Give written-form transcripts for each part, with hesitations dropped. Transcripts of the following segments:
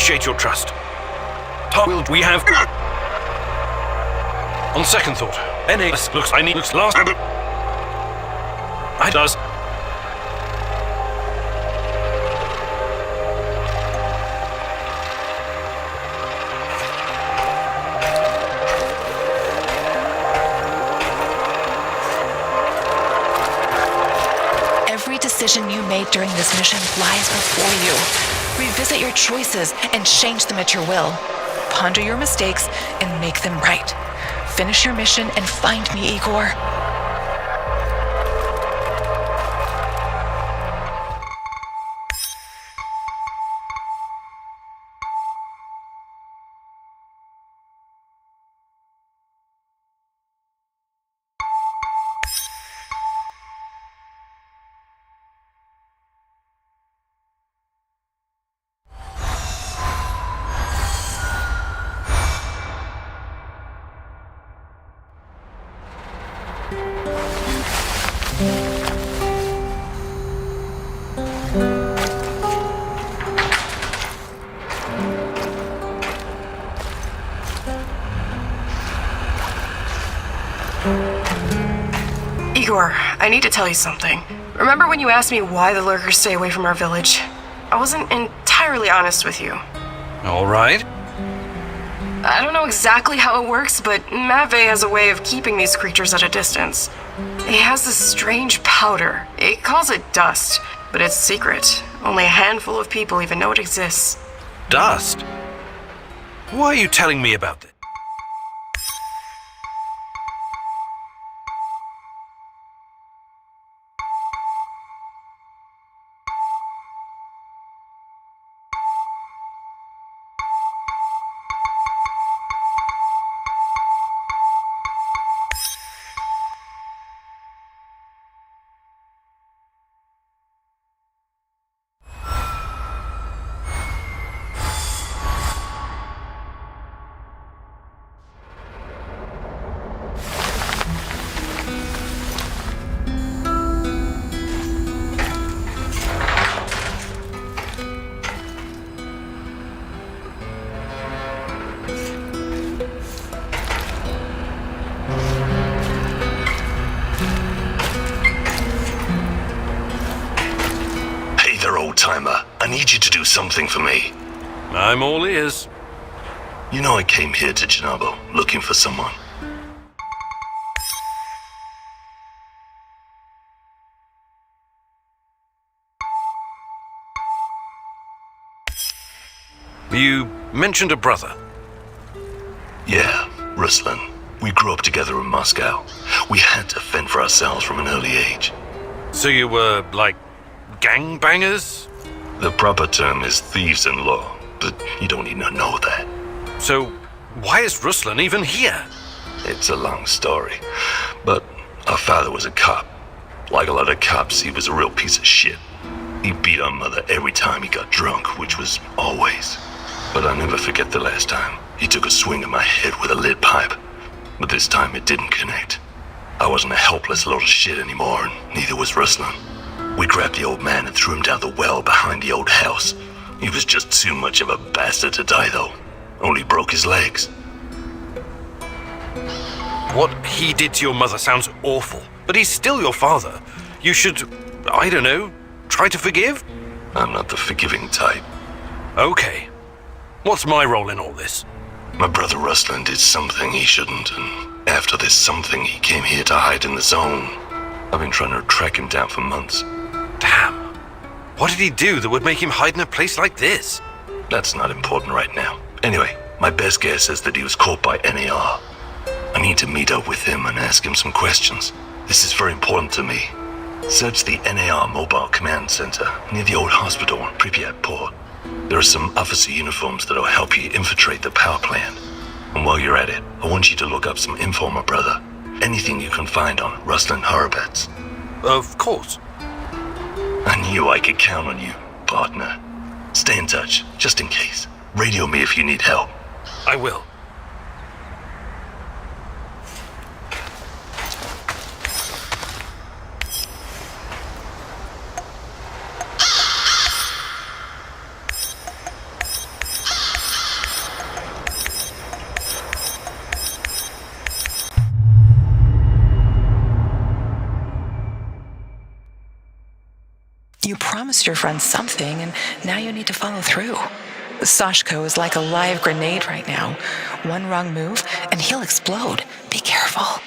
appreciate your trust. Will we have... On second thought, NAS looks last... I does. Every decision you made during this mission lies before you. Revisit your choices and change them at your will. Ponder your mistakes and make them right. Finish your mission and find me, Igor. Igor, I need to tell you something. Remember when you asked me why the lurkers stay away from our village? I wasn't entirely honest with you. All right. I don't know exactly how it works, but Matvey has a way of keeping these creatures at a distance. He has this strange powder. It calls it dust, but it's secret. Only a handful of people even know it exists. Dust? Why are you telling me about this? Timer, I need you to do something for me. I'm all ears. You know I came here to Chernobyl looking for someone. You mentioned a brother. Yeah, Ruslan. We grew up together in Moscow. We had to fend for ourselves from an early age. So you were, like, gangbangers? The proper term is thieves-in-law, but you don't need to know that. So, why is Ruslan even here? It's a long story, but our father was a cop. Like a lot of cops, he was a real piece of shit. He beat our mother every time he got drunk, which was always. But I'll never forget the last time. He took a swing at my head with a lead pipe, but this time it didn't connect. I wasn't a helpless little shit anymore, and neither was Ruslan. We grabbed the old man and threw him down the well behind the old house. He was just too much of a bastard to die, though. Only broke his legs. What he did to your mother sounds awful, but he's still your father. You should, I don't know, try to forgive? I'm not the forgiving type. Okay. What's my role in all this? My brother Ruslan did something he shouldn't, and after this something, he came here to hide in the zone. I've been trying to track him down for months. Damn. What did he do that would make him hide in a place like this? That's not important right now. Anyway, my best guess is that he was caught by NAR. I need to meet up with him and ask him some questions. This is very important to me. Search the NAR Mobile Command Center near the old hospital in Pripyat Port. There are some officer uniforms that'll help you infiltrate the power plant. And while you're at it, I want you to look up some info on my brother. Anything you can find on Ruslan Horobets. Of course. I knew I could count on you, partner. Stay in touch, just in case. Radio me if you need help. I will. promised your friend something, and now you need to follow through. Sashko is like a live grenade right now. One wrong move, and he'll explode. Be careful.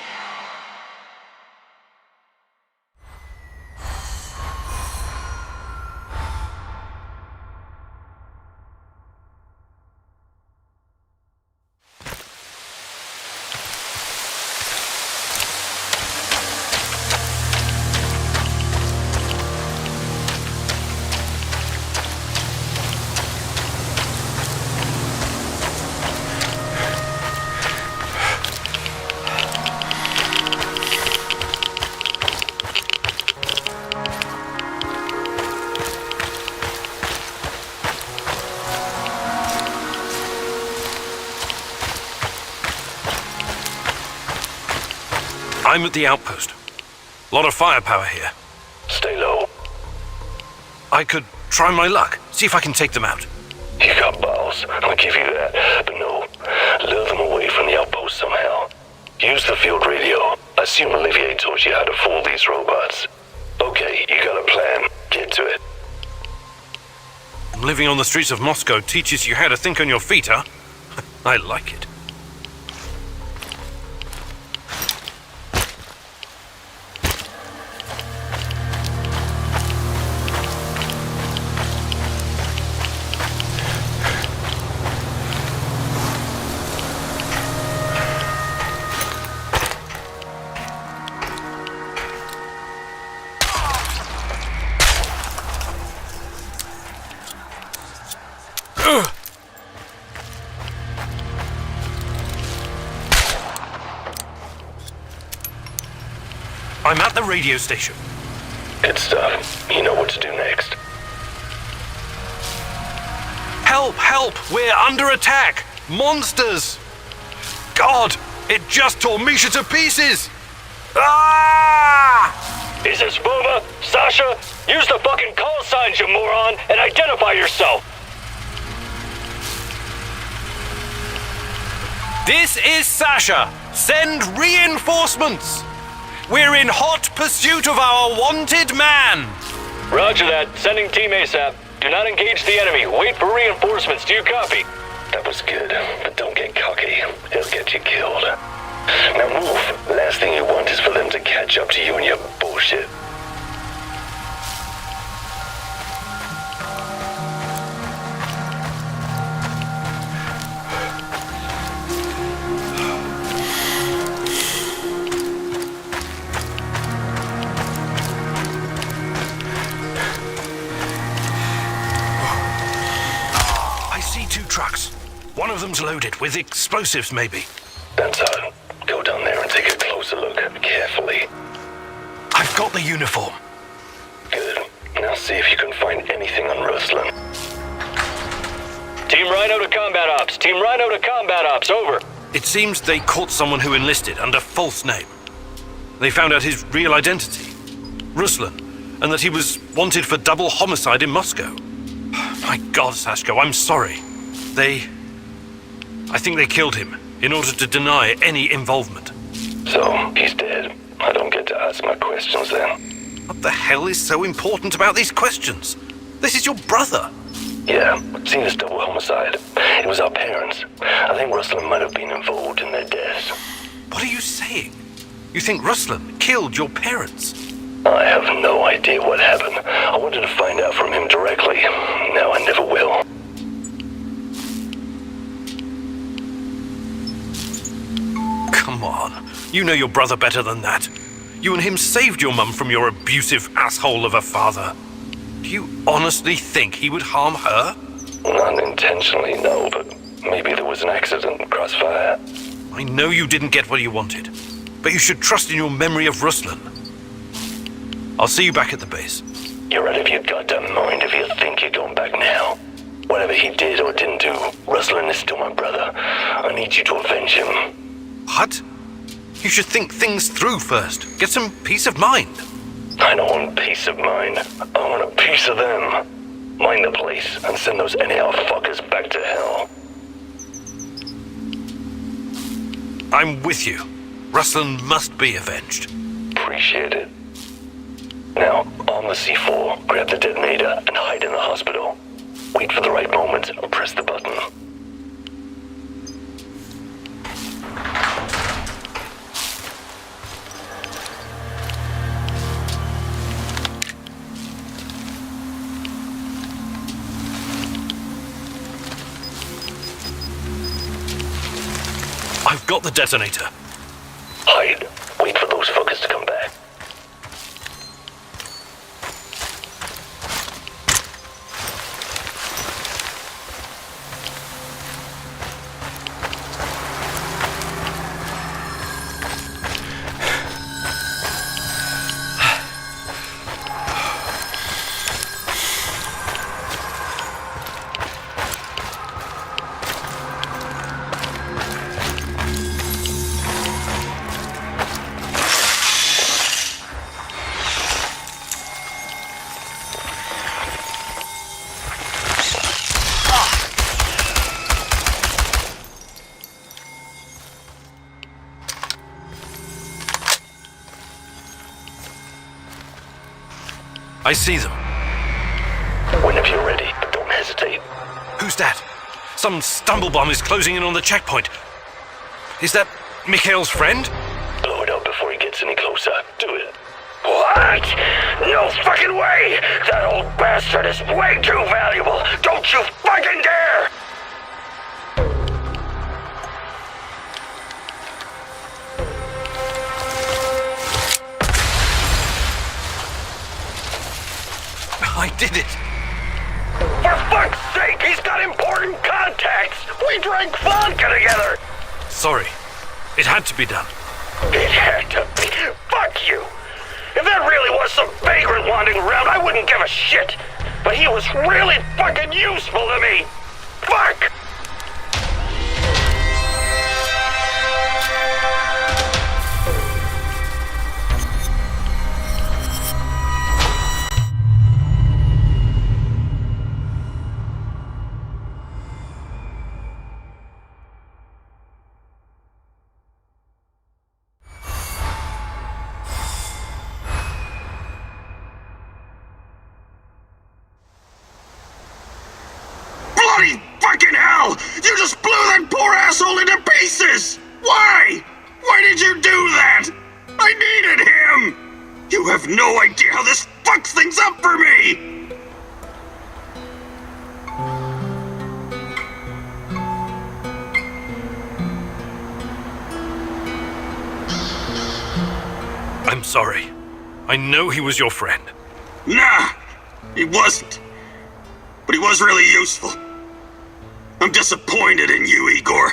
I'm at the outpost. A lot of firepower here. Stay low. I could try my luck, see if I can take them out. You got balls, I'll give you that. But no, lure them away from the outpost somehow. Use the field radio. I assume Olivier taught you how to fool these robots. Okay, you got a plan. Get to it. Living on the streets of Moscow teaches you how to think on your feet, huh? I like it. I'm at the radio station. Good stuff. You know what to do next. Help! Help! We're under attack! Monsters! God! It just tore Misha to pieces! Ah! Is this Bova? Sasha? Use the fucking call signs, you moron, and identify yourself! This is Sasha! Send reinforcements! We're in hot pursuit of our wanted man! Roger that. Sending team ASAP. Do not engage the enemy. Wait for reinforcements. Do you copy? That was good, but don't get cocky. It'll get you killed. Now move. Last thing you want is for them to catch up to you and your bullshit. Trucks. One of them's loaded with explosives, maybe. That's all. Go down there and take a closer look, carefully. I've got the uniform. Good. Now see if you can find anything on Ruslan. Team Rhino to combat ops. Team Rhino to combat ops. Over. It seems they caught someone who enlisted under false name. They found out his real identity, Ruslan, and that he was wanted for double homicide in Moscow. My God, Sashko, I'm sorry. I think they killed him in order to deny any involvement. So, he's dead. I don't get to ask my questions then. What the hell is so important about these questions? This is your brother. Yeah, seen as double homicide. It was our parents. I think Ruslan might have been involved in their deaths. What are you saying? You think Ruslan killed your parents? I have no idea what happened. I wanted to find out from him directly. Now I never will. Come on. You know your brother better than that. You and him saved your mum from your abusive asshole of a father. Do you honestly think he would harm her? Not intentionally, no, but maybe there was an accident, crossfire. I know you didn't get what you wanted, but you should trust in your memory of Ruslan. I'll see you back at the base. You're out of your goddamn mind if you think you're going back now. Whatever he did or didn't do, Ruslan is still my brother. I need you to avenge him. What? You should think things through first. Get some peace of mind. I don't want peace of mind. I want a piece of them. Mind the place and send those NAR fuckers back to hell. I'm with you. Ruslan must be avenged. Appreciate it. Now, arm on the C4, grab the detonator, and hide in the hospital. Wait for the right moment and press the button. I've got the detonator. Hide. Wait for those fuckers to come back. I see them. Whenever you're ready, but don't hesitate. Who's that? Some stumblebomb is closing in on the checkpoint. Is that Mikhail's friend? Blow it up before he gets any closer. Do it. What? No fucking way! That old bastard is way too valuable! Don't you fucking dare! I did it! For fuck's sake, he's got important contacts! We drank vodka together! Sorry. It had to be done. It had to be. Fuck you! If that really was some vagrant wandering around, I wouldn't give a shit! But he was really fucking useful to me! Fuck! Bloody fucking hell! You just blew that poor asshole into pieces! Why? Why did you do that? I needed him! You have no idea how this fucks things up for me! I'm sorry. I know he was your friend. Nah, he wasn't. But he was really useful. I'm disappointed in you, Igor.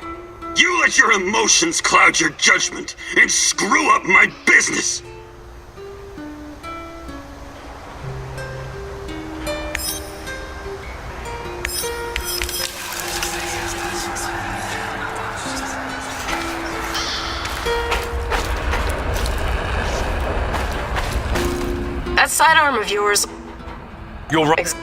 You let your emotions cloud your judgment and screw up my business. That sidearm of yours. You're right.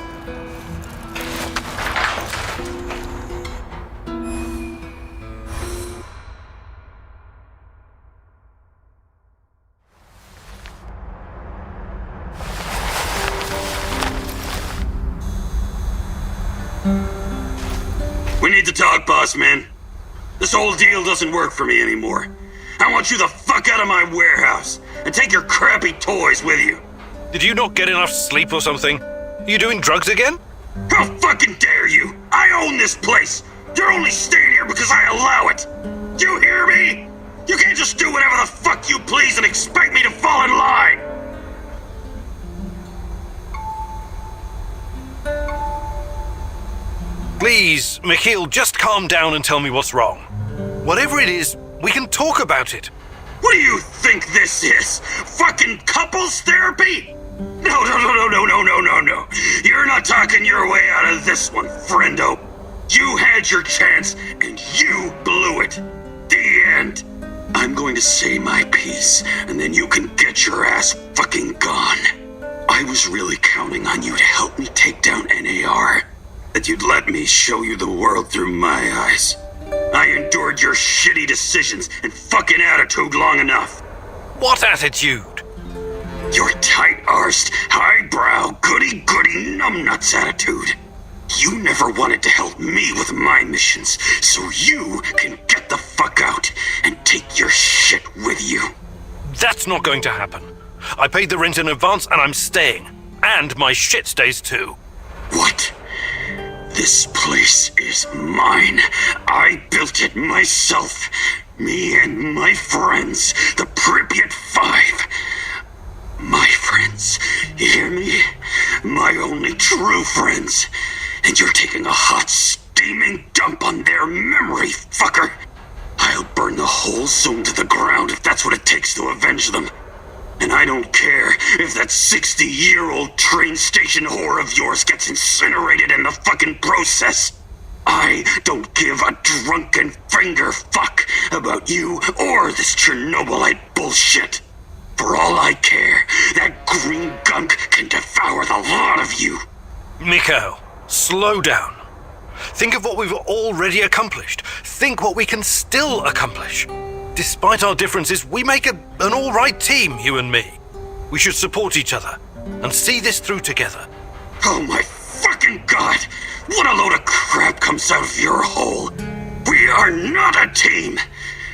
We need to talk, boss man. This whole deal doesn't work for me anymore. I want you the fuck out of my warehouse and take your crappy toys with you. Did you not get enough sleep or something? Are you doing drugs again? How fucking dare you? I own this place. You're only staying here because I allow it. Do you hear me? You can't just do whatever the fuck you please and expect me to fall in line. Please, Mikhail, just calm down and tell me what's wrong. Whatever it is, we can talk about it. What do you think this is? Fucking couples therapy? No. You're not talking your way out of this one, friendo. You had your chance, and you blew it. The end. I'm going to say my piece, and then you can get your ass fucking gone. I was really counting on you to help me take down NAR. That you'd let me show you the world through my eyes. I endured your shitty decisions and fucking attitude long enough. What attitude? Your tight-arsed, highbrow, goody-goody numbnuts attitude. You never wanted to help me with my missions, so you can get the fuck out and take your shit with you. That's not going to happen. I paid the rent in advance and I'm staying. And my shit stays too. What? This place is mine. I built it myself. Me and my friends, the Pripyat Five. My friends, you hear me? My only true friends. And you're taking a hot, steaming dump on their memory, fucker. I'll burn the whole zone to the ground if that's what it takes to avenge them. And I don't care if that 60-year-old train station whore of yours gets incinerated in the fucking process. I don't give a drunken finger fuck about you or this Chernobylite bullshit. For all I care, that green gunk can devour the lot of you. Miko, slow down. Think of what we've already accomplished. Think what we can still accomplish. Despite our differences, we make an all-right team, you and me. We should support each other and see this through together. Oh my fucking god! What a load of crap comes out of your hole! We are not a team!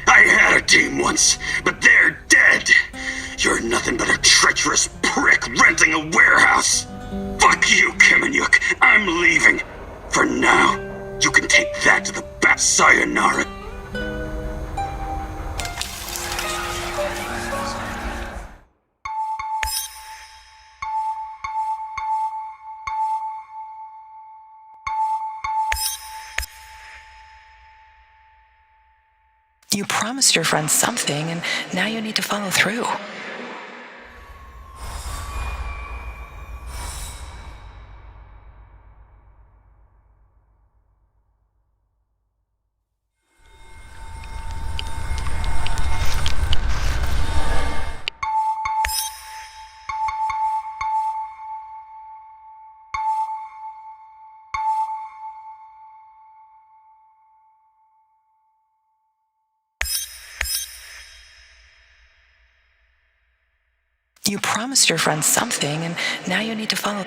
I had a team once, but they're dead! You're nothing but a treacherous prick renting a warehouse! Fuck you, Kamenyuk! I'm leaving! For now, you can take that to the back. Sayonara. You promised your friend something, and now you need to follow through. You promised your friend something, and now you need to follow.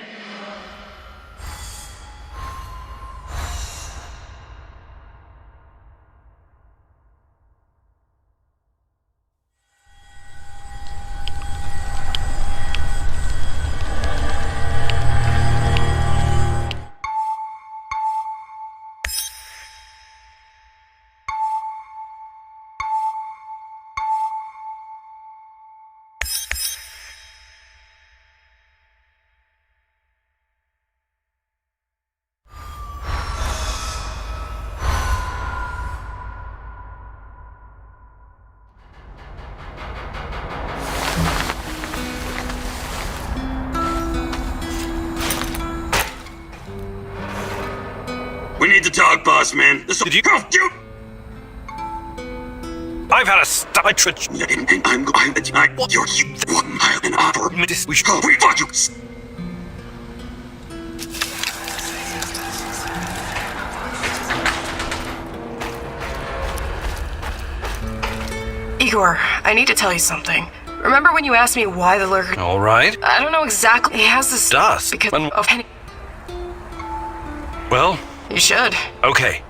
We need to talk, boss man. Did you- You... I've had a You're you... An offer... We should... Oh, we fuck you... Igor, I need to tell you something. Remember when you asked me why the lurker... All right. I don't know exactly. He has this... Dust? Because When- of... Well, You should. okay.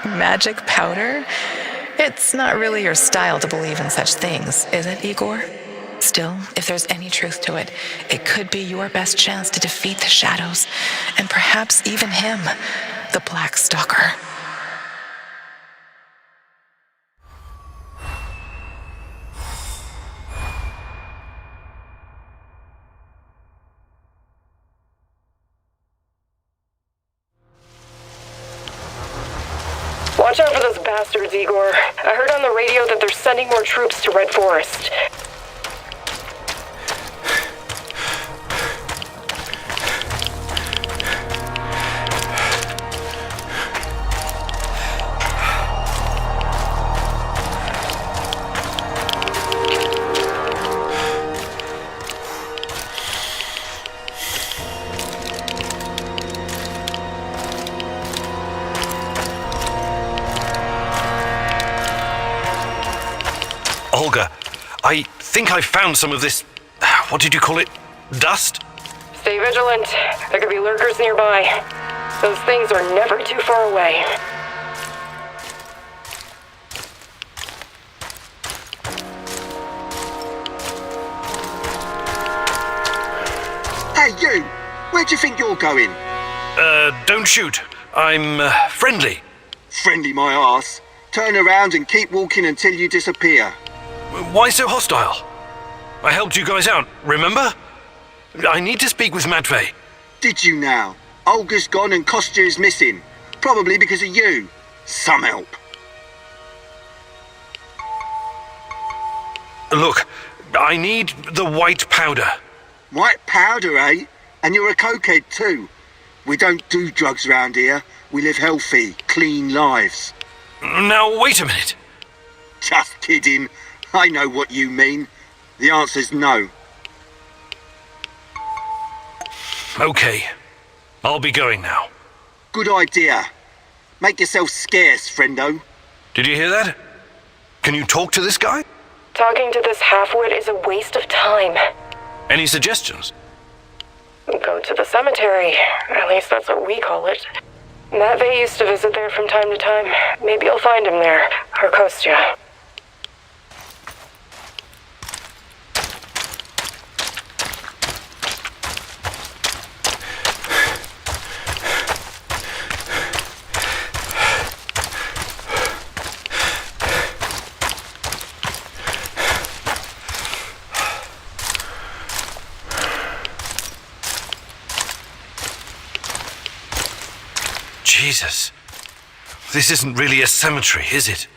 Magic powder? It's not really your style to believe in such things, is it, Igor? Still, if there's any truth to it, it could be your best chance to defeat the shadows, and perhaps even him, the Black Stalker. Watch out for those bastards, Igor. I heard on the radio that they're sending more troops to Red Forest. think I found some of this... What did you call it? Dust? Stay vigilant. There could be lurkers nearby. Those things are never too far away. Hey, you! Where do you think you're going? Don't shoot. I'm, friendly. Friendly my arse. Turn around and keep walking until you disappear. Why so hostile? I helped you guys out, remember? I need to speak with Matvey. Did you now? Olga's gone and Kostya is missing. Probably because of you. Some help. Look, I need the white powder. White powder, eh? And you're a cokehead too. We don't do drugs round here. We live healthy, clean lives. Now, wait a minute. Just kidding. I know what you mean. The answer's no. Okay. I'll be going now. Good idea. Make yourself scarce, friendo. Did you hear that? Can you talk to this guy? Talking to this halfwit is a waste of time. Any suggestions? Go to the cemetery. At least that's what we call it. Matvey used to visit there from time to time. Maybe you'll find him there. Or Kostya. Jesus. This isn't really a cemetery, is it?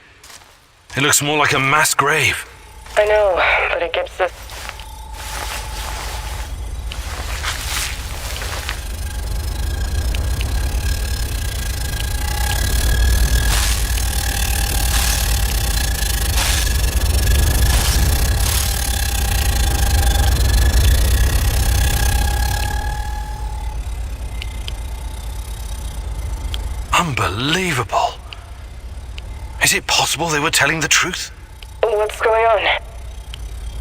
It looks more like a mass grave. I know, but it gives us... Unbelievable. Is it possible they were telling the truth? What's going on?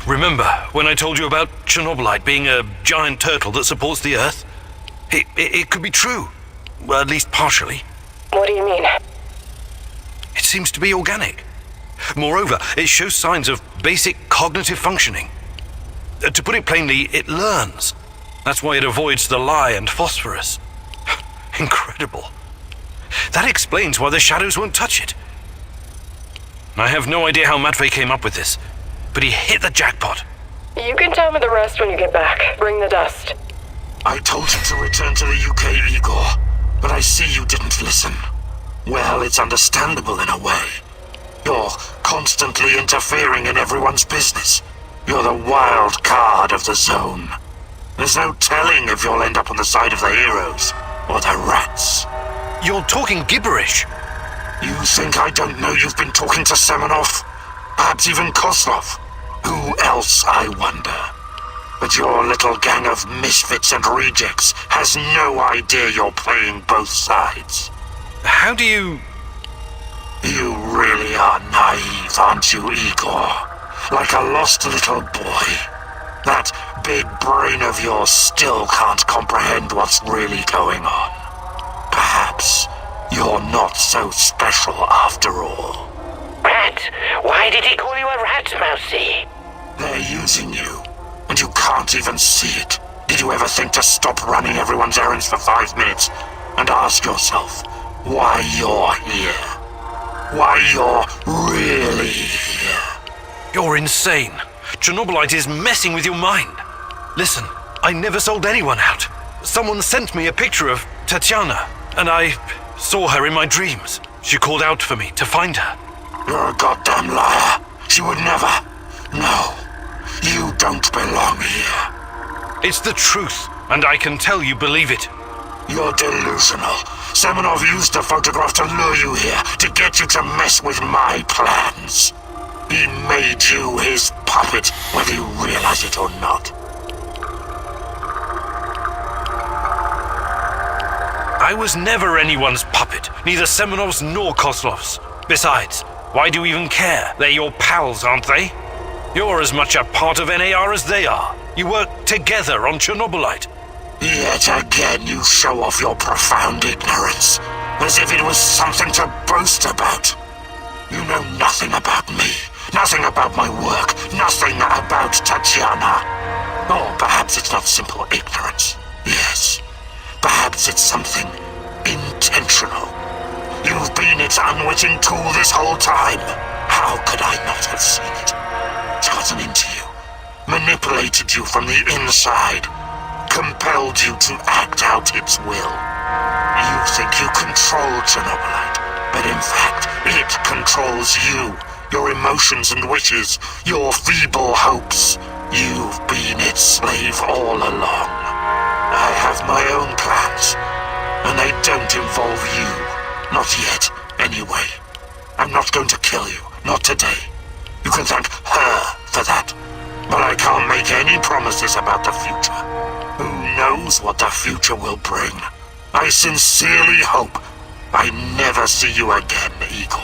Remember when I told you about Chernobylite being a giant turtle that supports the Earth? It could be true. Well, at least partially. What do you mean? It seems to be organic. Moreover, it shows signs of basic cognitive functioning. To put it plainly, it learns. That's why it avoids the lye and phosphorus. Incredible. That explains why the shadows won't touch it. I have no idea how Matvey came up with this, but he hit the jackpot. You can tell me the rest when you get back. Bring the dust. I told you to return to the UK, Igor, but I see you didn't listen. Well, it's understandable in a way. You're constantly interfering in everyone's business. You're the wild card of the zone. There's no telling if you'll end up on the side of the heroes or the rats. You're talking gibberish. You think I don't know you've been talking to Semenov? Perhaps even Kozlov? Who else, I wonder? But your little gang of misfits and rejects has no idea you're playing both sides. How do you... You really are naive, aren't you, Igor? Like a lost little boy. That big brain of yours still can't comprehend what's really going on. Perhaps you're not so special after all. Rat? Why did he call you a rat, Mousy? They're using you, and you can't even see it. Did you ever think to stop running everyone's errands for 5 minutes and ask yourself why you're here? Why you're really here? You're insane. Chernobylite is messing with your mind. Listen, I never sold anyone out. Someone sent me a picture of Tatiana, and I saw her in my dreams. She called out for me to find her. You're a goddamn liar. She would never. No, you don't belong here. It's the truth, and I can tell you believe it. You're delusional. Semenov used a photograph to lure you here, to get you to mess with my plans. He made you his puppet, whether you realize it or not. I was never anyone's puppet, neither Semenov's nor Kozlov's. Besides, why do you even care? They're your pals, aren't they? You're as much a part of NAR as they are. You work together on Chernobylite. Yet again you show off your profound ignorance, as if it was something to boast about. You know nothing about me, nothing about my work, nothing about Tatiana. Or perhaps it's not simple ignorance. Yes, perhaps it's something intentional. You've been its unwitting tool this whole time. How could I not have seen it? Gotten into you, manipulated you from the inside, compelled you to act out its will. You think you control Chernobylite, but in fact, it controls you, your emotions and wishes, your feeble hopes. You've been its slave all along. I have my own plans, and they don't involve you. Not yet, anyway. I'm not going to kill you, not today. You can thank her for that, but I can't make any promises about the future. Who knows what the future will bring? I sincerely hope I never see you again, Igor.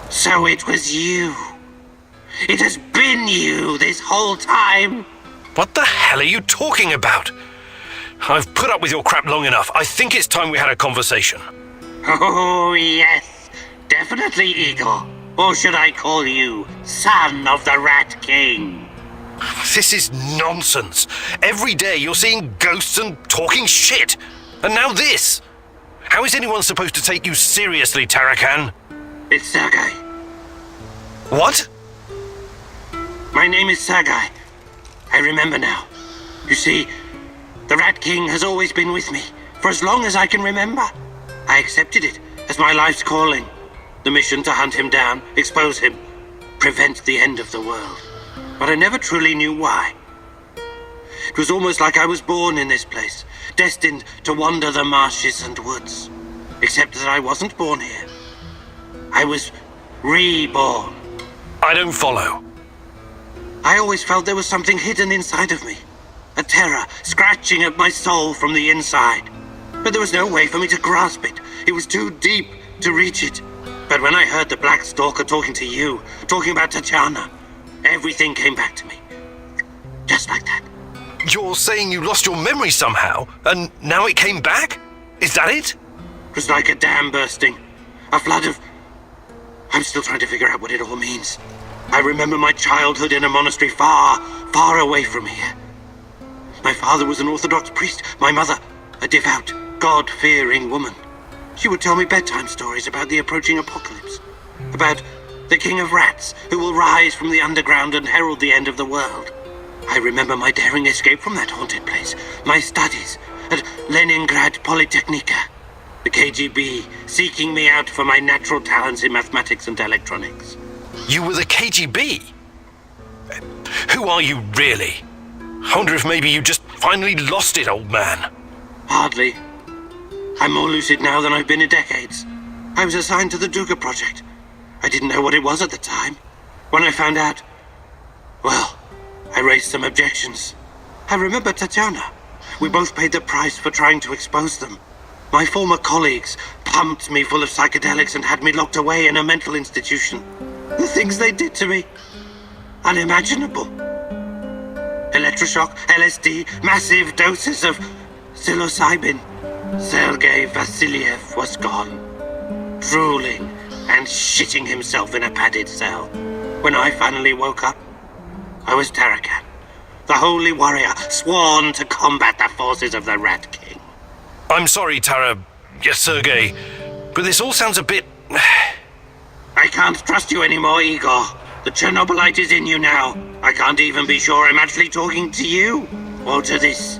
So it was you. It has been you this whole time. What the hell are you talking about? I've put up with your crap long enough. I think it's time we had a conversation. Oh, yes. Definitely, Igor. Or should I call you Son of the Rat King? This is nonsense. Every day you're seeing ghosts and talking shit. And now this. How is anyone supposed to take you seriously, Tarakan? It's Sergei. What? My name is Sergei. I remember now. You see, the Rat King has always been with me, for as long as I can remember. I accepted it as my life's calling. The mission to hunt him down, expose him, prevent the end of the world. But I never truly knew why. It was almost like I was born in this place, destined to wander the marshes and woods. Except that I wasn't born here. I was reborn. I don't follow. I always felt there was something hidden inside of me. A terror scratching at my soul from the inside. But there was no way for me to grasp it. It was too deep to reach it. But when I heard the Black Stalker talking to you, talking about Tatiana, everything came back to me. Just like that. You're saying you lost your memory somehow, and now it came back? Is that it? It was like a dam bursting. A flood of... I'm still trying to figure out what it all means. I remember my childhood in a monastery far, far away from here. My father was an Orthodox priest. My mother, a devout, God-fearing woman. She would tell me bedtime stories about the approaching apocalypse. About the king of rats who will rise from the underground and herald the end of the world. I remember my daring escape from that haunted place. My studies at Leningrad Polytechnica. The KGB seeking me out for my natural talents in mathematics and electronics. You were the KGB? Who are you really? I wonder if maybe you just finally lost it, old man. Hardly. I'm more lucid now than I've been in decades. I was assigned to the Duga project. I didn't know what it was at the time. When I found out, well, I raised some objections. I remember Tatiana. We both paid the price for trying to expose them. My former colleagues pumped me full of psychedelics and had me locked away in a mental institution. The things they did to me, unimaginable. Electroshock, LSD, massive doses of psilocybin. Sergei Vasiliev was gone, drooling and shitting himself in a padded cell. When I finally woke up, I was Tarakan, the holy warrior sworn to combat the forces of the Rat King. I'm sorry, Tara. Yes, Sergei. But this all sounds a bit... I can't trust you anymore, Igor. The Chernobylite is in you now. I can't even be sure I'm actually talking to you, or to this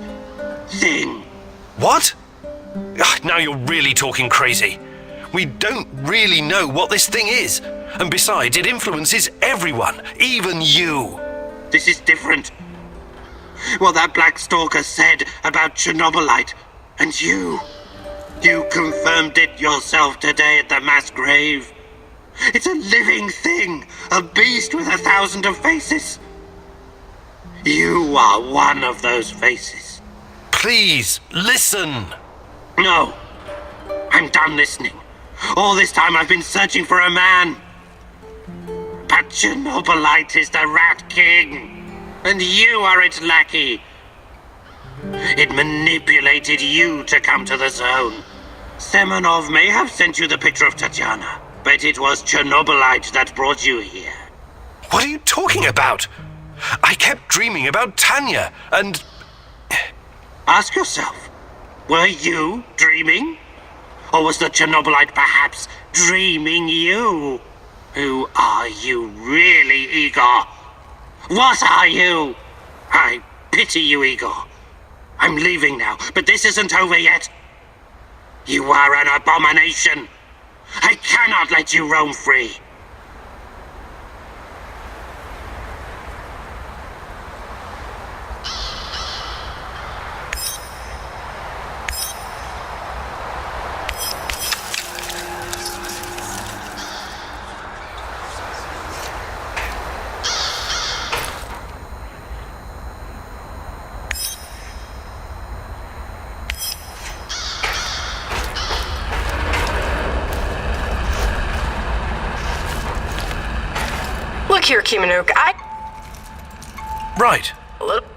thing. What? Now you're really talking crazy. We don't really know what this thing is. And besides, it influences everyone, even you. This is different. What that Black Stalker said about Chernobylite, and you confirmed it yourself today at the mass grave. It's a living thing, a beast with 1,000 of faces. You are one of those faces. Please, listen. No, I'm done listening. All this time I've been searching for a man. But Chernobylite is the Rat King, and you are its lackey. It manipulated you to come to the zone. Semenov may have sent you the picture of Tatiana, but it was Chernobylite that brought you here. What are you talking about? I kept dreaming about Tanya, and... Ask yourself, were you dreaming? Or was the Chernobylite perhaps dreaming you? Who are you really, Igor? What are you? I pity you, Igor. I'm leaving now, but this isn't over yet. You are an abomination. I cannot let you roam free. Look here, Kimanuk, Right. A little...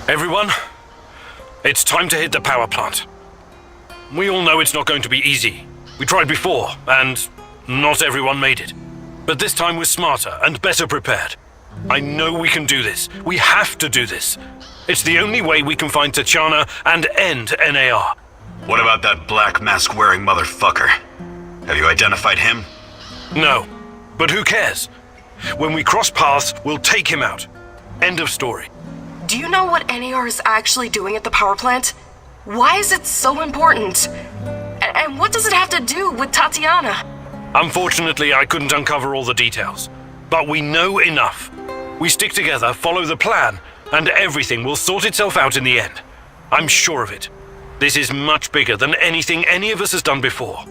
Everyone, it's time to hit the power plant. We all know it's not going to be easy. We tried before, and not everyone made it. But this time we're smarter and better prepared. I know we can do this. We have to do this. It's the only way we can find Tatiana and end NAR. What about that black mask-wearing motherfucker? Have you identified him? No, but who cares? When we cross paths, we'll take him out. End of story. Do you know what NAR is actually doing at the power plant? Why is it so important? And what does it have to do with Tatiana? Unfortunately, I couldn't uncover all the details. But we know enough. We stick together, follow the plan, and everything will sort itself out in the end. I'm sure of it. This is much bigger than anything any of us has done before.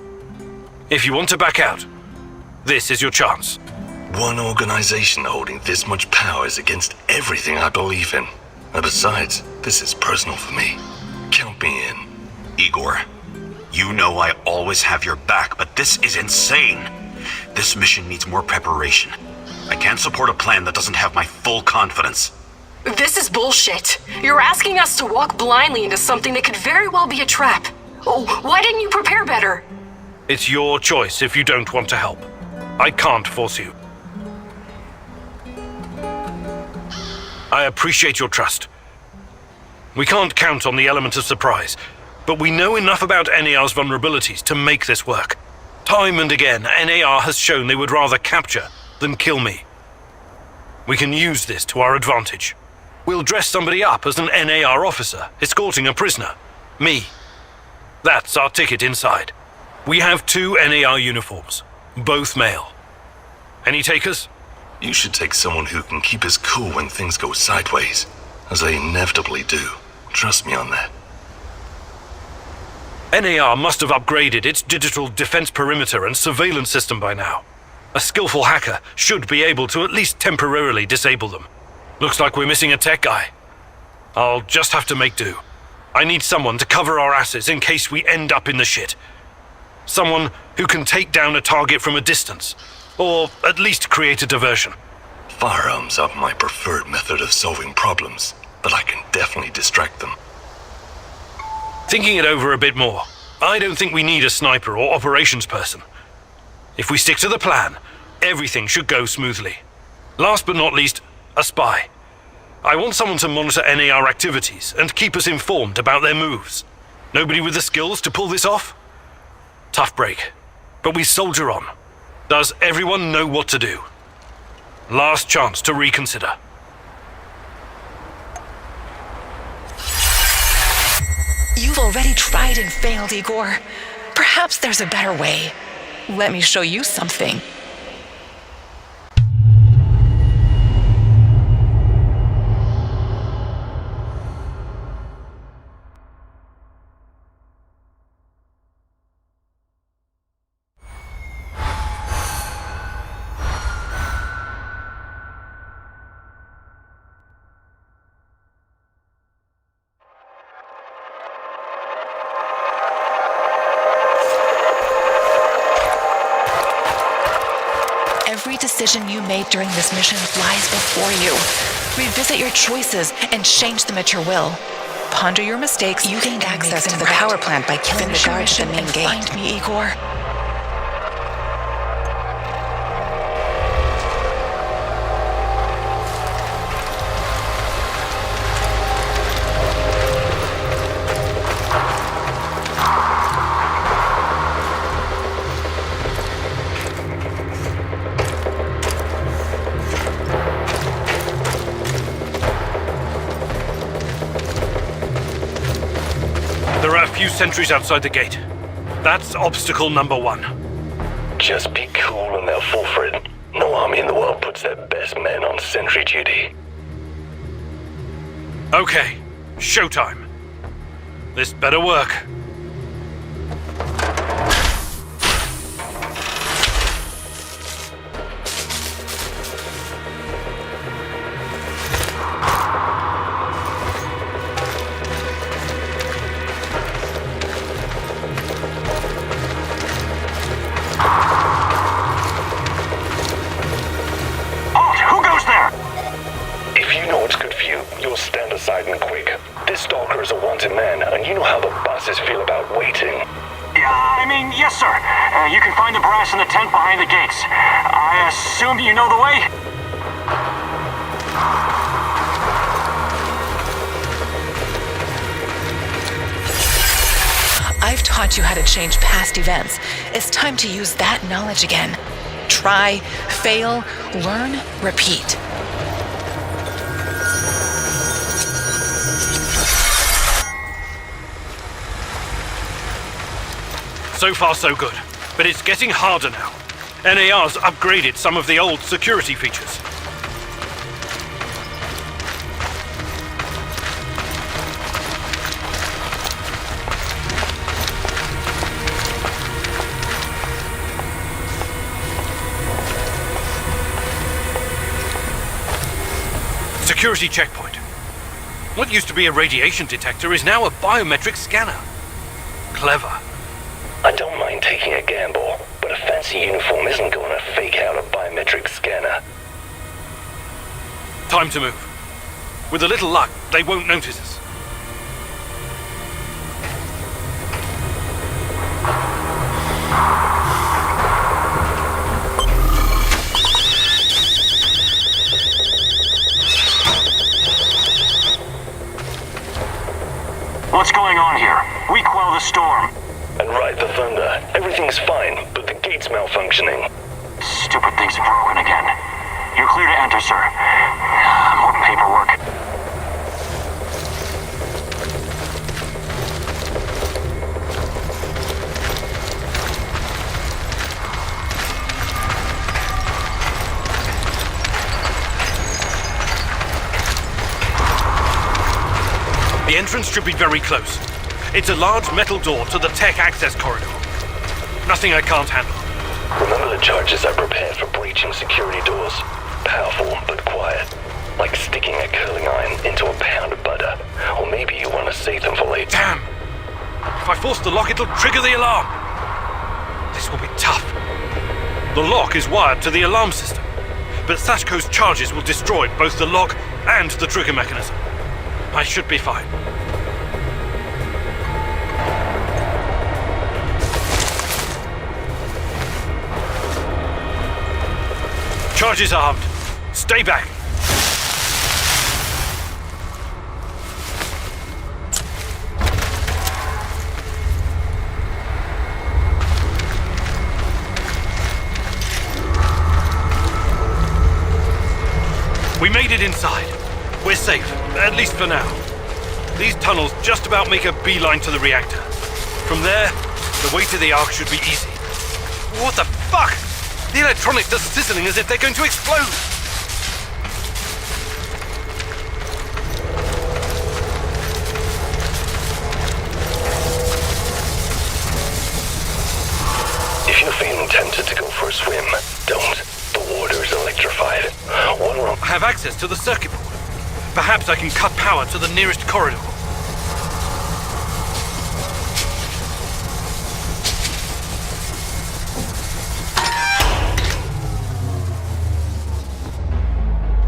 If you want to back out, this is your chance. One organization holding this much power is against everything I believe in. And besides, this is personal for me. Count me in. Igor, you know I always have your back, but this is insane. This mission needs more preparation. I can't support a plan that doesn't have my full confidence. This is bullshit. You're asking us to walk blindly into something that could very well be a trap. Oh, why didn't you prepare better? It's your choice if you don't want to help. I can't force you. I appreciate your trust. We can't count on the element of surprise, but we know enough about NAR's vulnerabilities to make this work. Time and again, NAR has shown they would rather capture than kill me. We can use this to our advantage. We'll dress somebody up as an NAR officer, escorting a prisoner. Me. That's our ticket inside. We have 2 NAR uniforms, both male. Any takers? You should take someone who can keep his cool when things go sideways, as they inevitably do. Trust me on that. NAR must have upgraded its digital defense perimeter and surveillance system by now. A skillful hacker should be able to at least temporarily disable them. Looks like we're missing a tech guy. I'll just have to make do. I need someone to cover our asses in case we end up in the shit. Someone who can take down a target from a distance, or at least create a diversion. Firearms are my preferred method of solving problems, but I can definitely distract them. Thinking it over a bit more, I don't think we need a sniper or operations person. If we stick to the plan, everything should go smoothly. Last but not least, a spy. I want someone to monitor NAR activities and keep us informed about their moves. Nobody with the skills to pull this off? Tough break, but we soldier on. Does everyone know what to do? Last chance to reconsider. You've already tried and failed, Igor. Perhaps there's a better way. Let me show you something. Every decision you made during this mission lies before you. Revisit your choices and change them at your will. Ponder your mistakes. You gained access to the power plant by killing the guards at the main gate. Find me, Igor. There are a few sentries outside the gate. That's obstacle number 1. Just be cool and they'll fall for it. No army in the world puts their best men on sentry duty. Okay, showtime. This better work. Stand aside and quick. This stalker is a wanted man, and you know how the bosses feel about waiting. Yes, sir. You can find the brass in the tent behind the gates. I assume you know the way? I've taught you how to change past events. It's time to use that knowledge again. Try, fail, learn, repeat. So far so good, but it's getting harder now. NAR's upgraded some of the old security features. Security checkpoint. What used to be a radiation detector is now a biometric scanner. Clever. I don't mind taking a gamble, but a fancy uniform isn't going to fake out a biometric scanner. Time to move. With a little luck, they won't notice us. What's going on here? We quell the storm. And ride the thunder. Everything's fine, but the gate's malfunctioning. Stupid thing's broken again. You're clear to enter, sir. More paperwork. The entrance should be very close. It's a large metal door to the tech access corridor. Nothing I can't handle. Remember the charges I prepared for breaching security doors? Powerful, but quiet. Like sticking a curling iron into a pound of butter. Or maybe you want to save them for later. Damn! If I force the lock, it'll trigger the alarm. This will be tough. The lock is wired to the alarm system, but Sashko's charges will destroy both the lock and the trigger mechanism. I should be fine. Charges armed. Stay back. We made it inside. We're safe, at least for now. These tunnels just about make a beeline to the reactor. From there, the way to the Ark should be easy. What the fuck? The electronics are sizzling as if they're going to explode. If you're feeling tempted to go for a swim, don't. The water is electrified. One room. I have access to the circuit board. Perhaps I can cut power to the nearest corridor.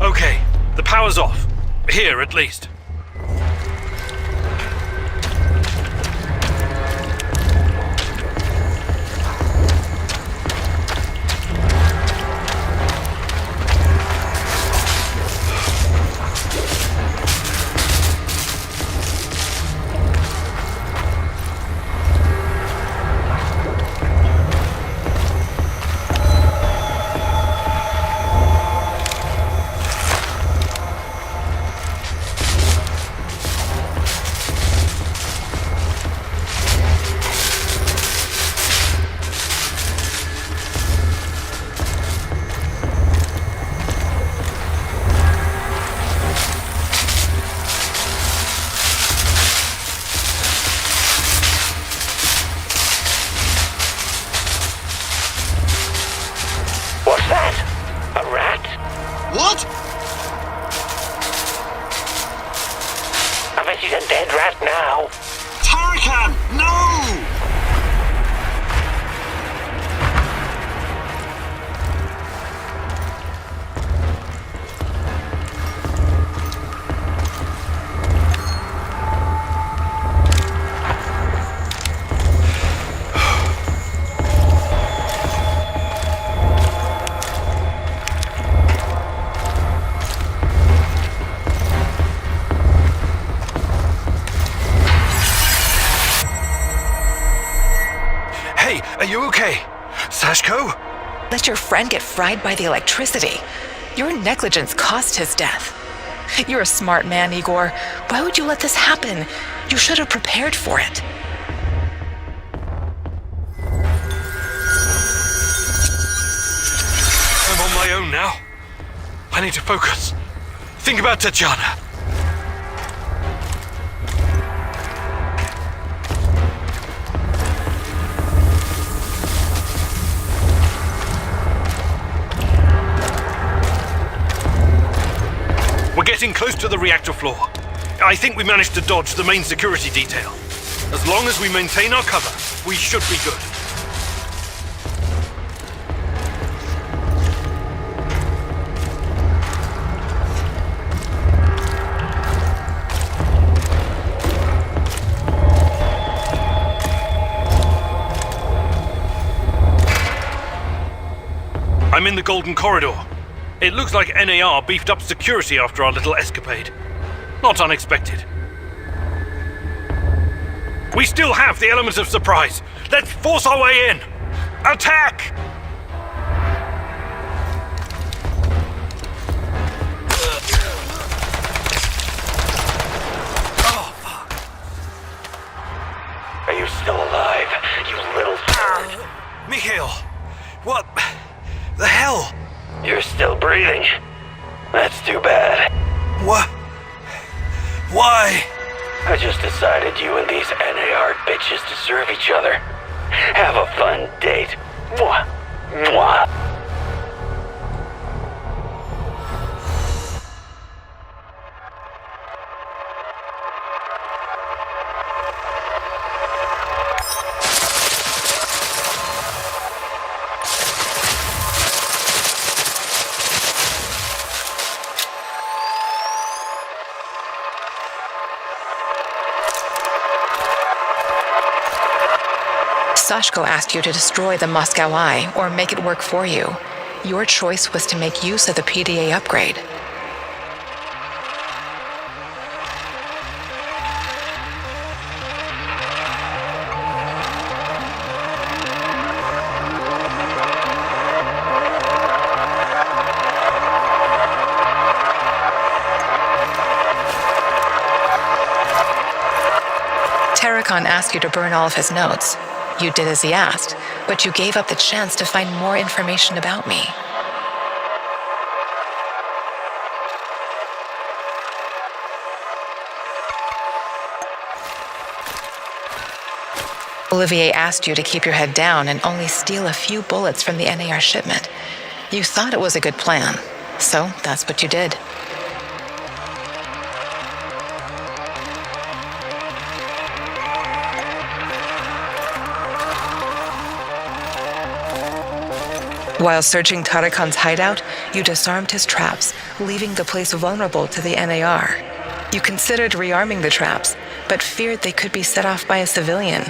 Okay, the power's off. Here, at least. Are you okay? Sashko? Let your friend get fried by the electricity. Your negligence caused his death. You're a smart man, Igor. Why would you let this happen? You should have prepared for it. I'm on my own now. I need to focus. Think about Tatjana. We're getting close to the reactor floor. I think we managed to dodge the main security detail. As long as we maintain our cover, we should be good. I'm in the Golden Corridor. It looks like NAR beefed up security after our little escapade. Not unexpected. We still have the element of surprise. Let's force our way in. Attack! Are you still alive, you little turd? Mikhail, what the hell? You're still breathing. That's too bad. What? Why? I just decided you and these NAR bitches deserve each other. Have a fun date. Mwah. Mwah. Sashko asked you to destroy the Moscow Eye or make it work for you. Your choice was to make use of the PDA upgrade. Terracon asked you to burn all of his notes. You did as he asked, but you gave up the chance to find more information about me. Olivier asked you to keep your head down and only steal a few bullets from the NAR shipment. You thought it was a good plan, so that's what you did. While searching Tarakan's hideout, you disarmed his traps, leaving the place vulnerable to the NAR. You considered rearming the traps, but feared they could be set off by a civilian.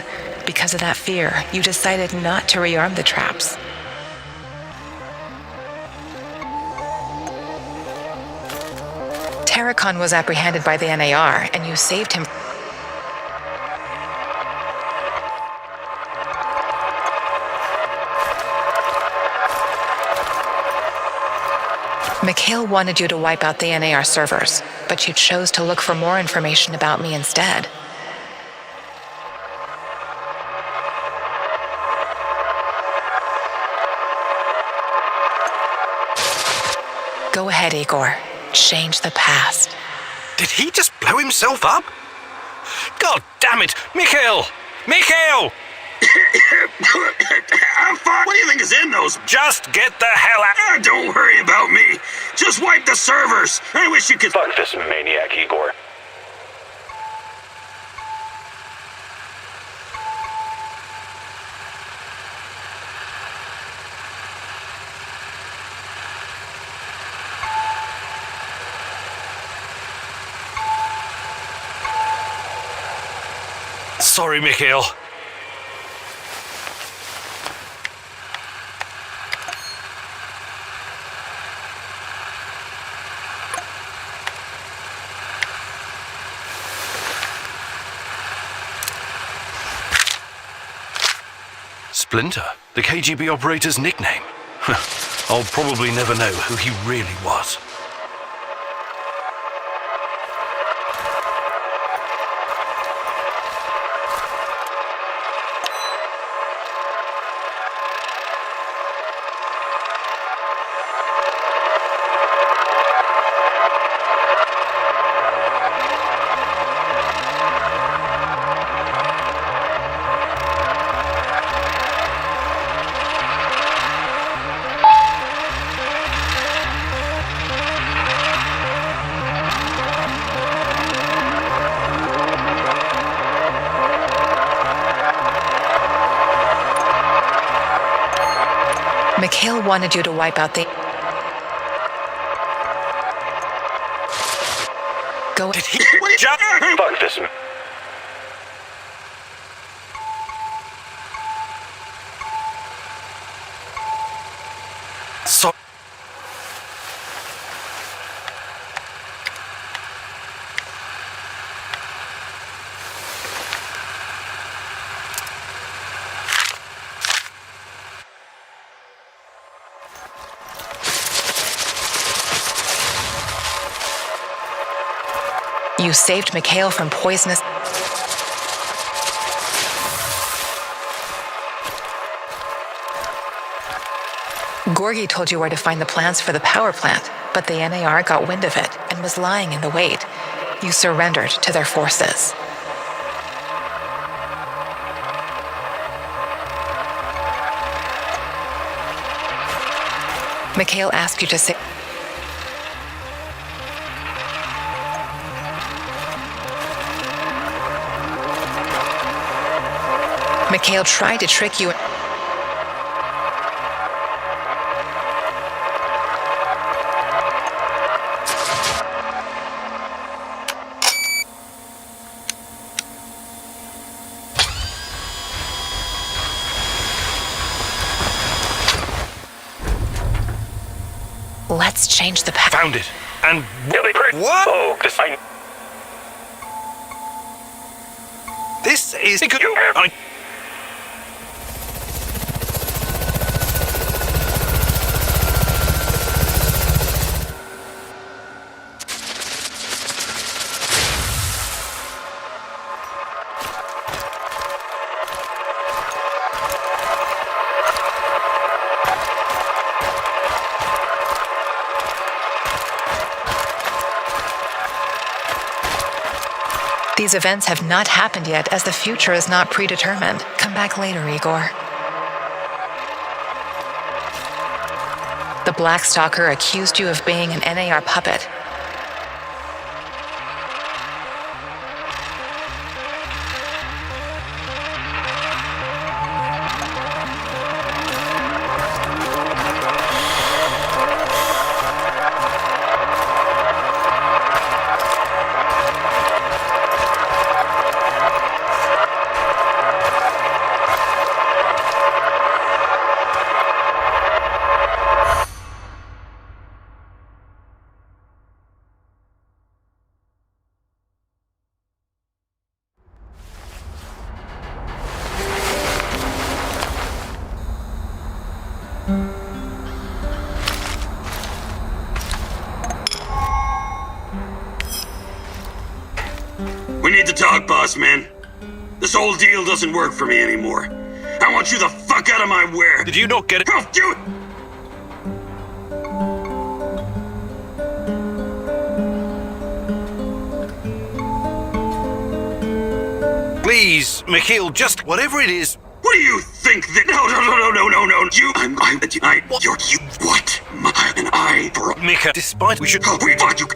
Because of that fear, you decided not to rearm the traps. Tarakan was apprehended by the NAR, and you saved him. Mikhail wanted you to wipe out the NAR servers, but you chose to look for more information about me instead. Go ahead, Igor. Change the past. Did he just blow himself up? God damn it! Mikhail! Mikhail! What do you think is in those? Just get the hell out! Don't worry about me. Just wipe the servers. I wish you could. Fuck this maniac, Igor. Sorry, Mikhail. Splinter, the KGB operator's nickname. I'll probably never know who he really was. Mikhail wanted you to wipe out the... Go... Did he just... Fuck this. So... You saved Mikhail from poisonous... Gorgi told you where to find the plans for the power plant, but the NAR got wind of it and was lying in the wait. You surrendered to their forces. Mikhail asked you to say... Mikhail tried to trick you. Let's change the past. Found it. And What? Oh, this is... I... These events have not happened yet, as the future is not predetermined. Come back later, Igor. The Black Stalker accused you of being an NAR puppet. We need to talk, boss man. This whole deal doesn't work for me anymore. I want you the fuck out of my way. Did you not get it? Oh, you... Please, Mikhail, just whatever it is. What do you think that... No. You... You're... You... What? And I... Mika, despite we should... Oh, wait, fuck you...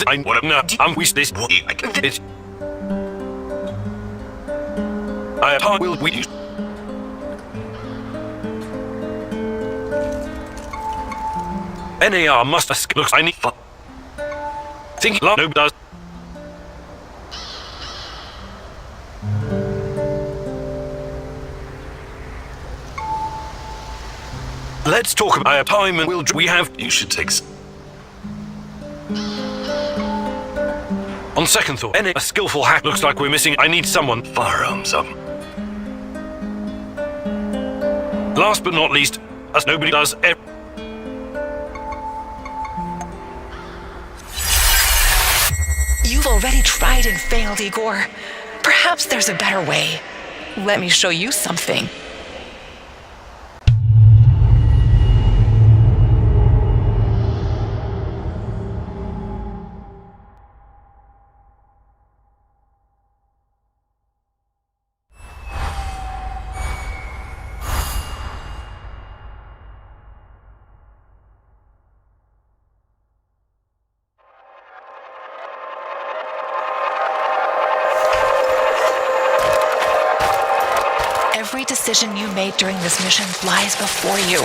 I want to know. I'm wish this. It's. I will we. NAR must ask. Looks I need. Think no does. Let's talk about our time and we have. You should take. On second thought, a skillful hack looks like we're missing. I need someone. Firearms up. Last but not least, as nobody does. You've already tried and failed, Igor. Perhaps there's a better way. Let me show you something. Every Every decision you made during this mission lies before you.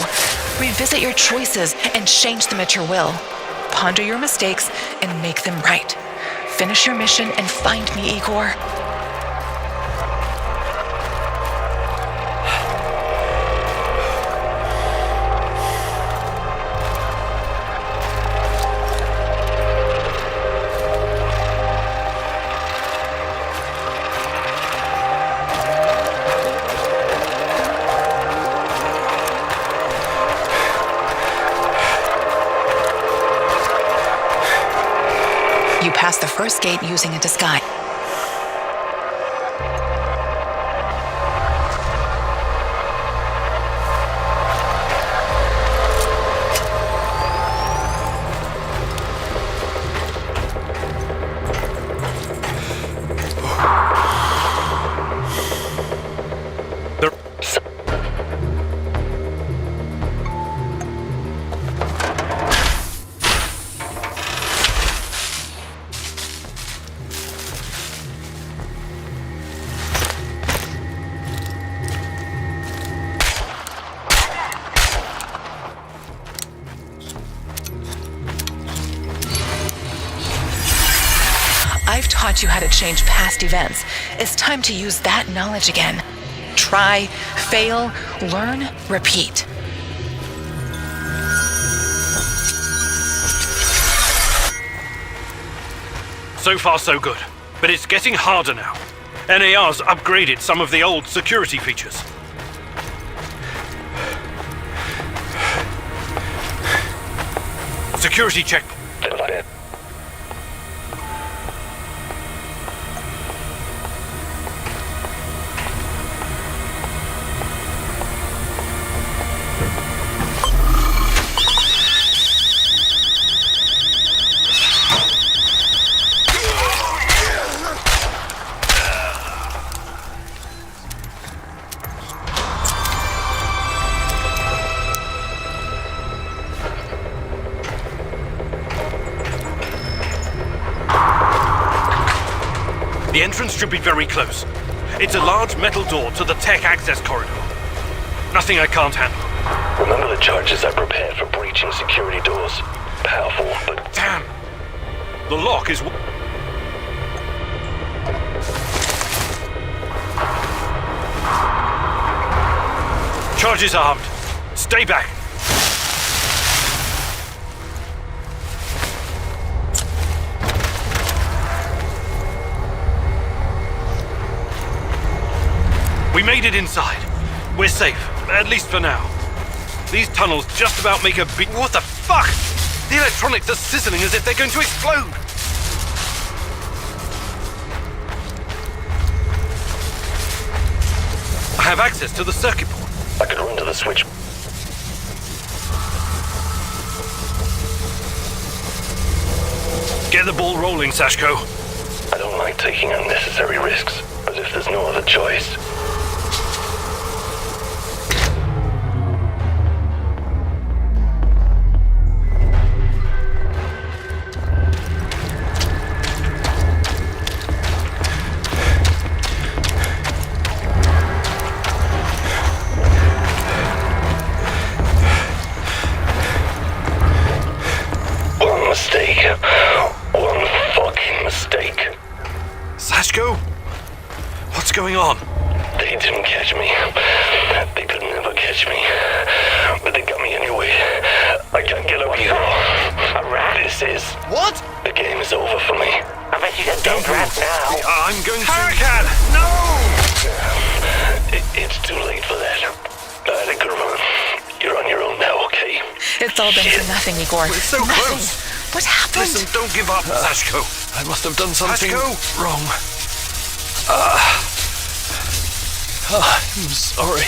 Revisit your choices and change them at your will. Ponder your mistakes and make them right. Finish your mission and find me, Igor. You passed the first gate using a disguise. I've taught you how to change past events. It's time to use that knowledge again. Try, fail, learn, repeat. So far, so good. But it's getting harder now. NAR's upgraded some of the old security features. Security check. The entrance should be very close. It's a large metal door to the tech access corridor. Nothing I can't handle. Remember the charges I prepared for breaching security doors? Powerful, but... Damn! The lock is... Charges armed. Stay back. We made it inside. We're safe, at least for now. These tunnels just about make a big... What the fuck? The electronics are sizzling as if they're going to explode. I have access to the circuit board. I could run to the switch. Get the ball rolling, Sashko. I don't like taking unnecessary risks, but if there's no other choice... One fucking mistake. Sashko? What's going on? They didn't catch me. They could never catch me. But they got me anyway. I can't get up here. This is... What? The game is over for me. I bet you can don't rest now. I'm going to... Hurricane! No! It's too late for that. I had a good run. You're on your own now, okay? It's all been for nothing, Igor. We're so nothing. close. What happened? Listen, don't give up, Sashko. I must have done something Sashko? wrong. I'm sorry.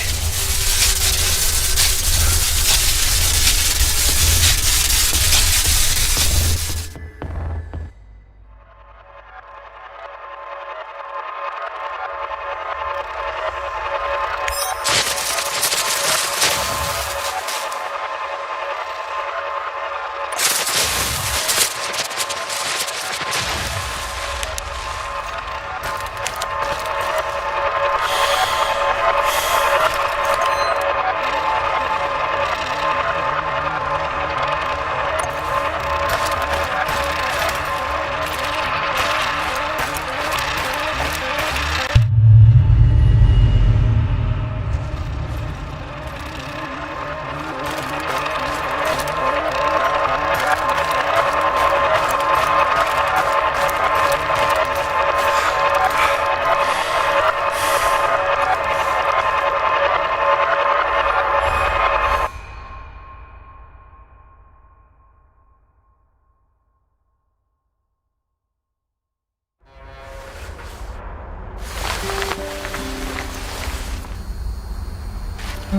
We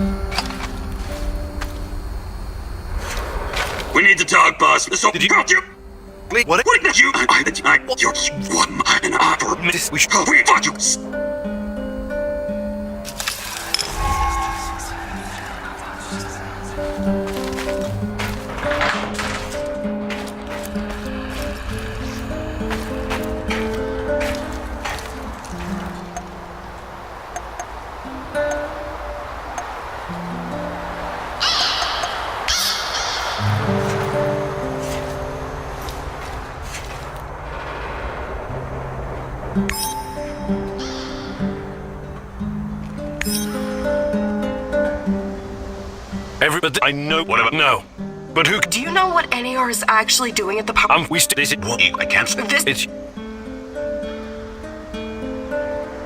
need to talk, boss. So, Did you- got you? What? What did you? You're one and opera. Miss, we should- Oh, we fuck you. Everybody, I know. Whatever. No. But who? Do you know what NAR is actually doing at the power? We still. Is it? I can't. This It's.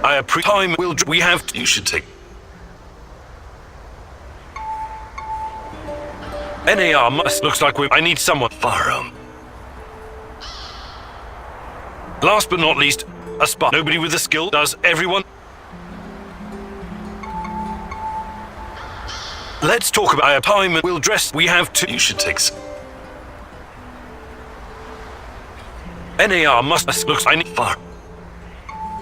I appreciate time. We have. You should take. NAR must. Looks like we. I need someone. Firearm. Last but not least, a spot. Nobody with the skill. Does everyone? Let's talk about our time and we'll dress. We have to. You should take. NAR must. Looks. I need. Fire.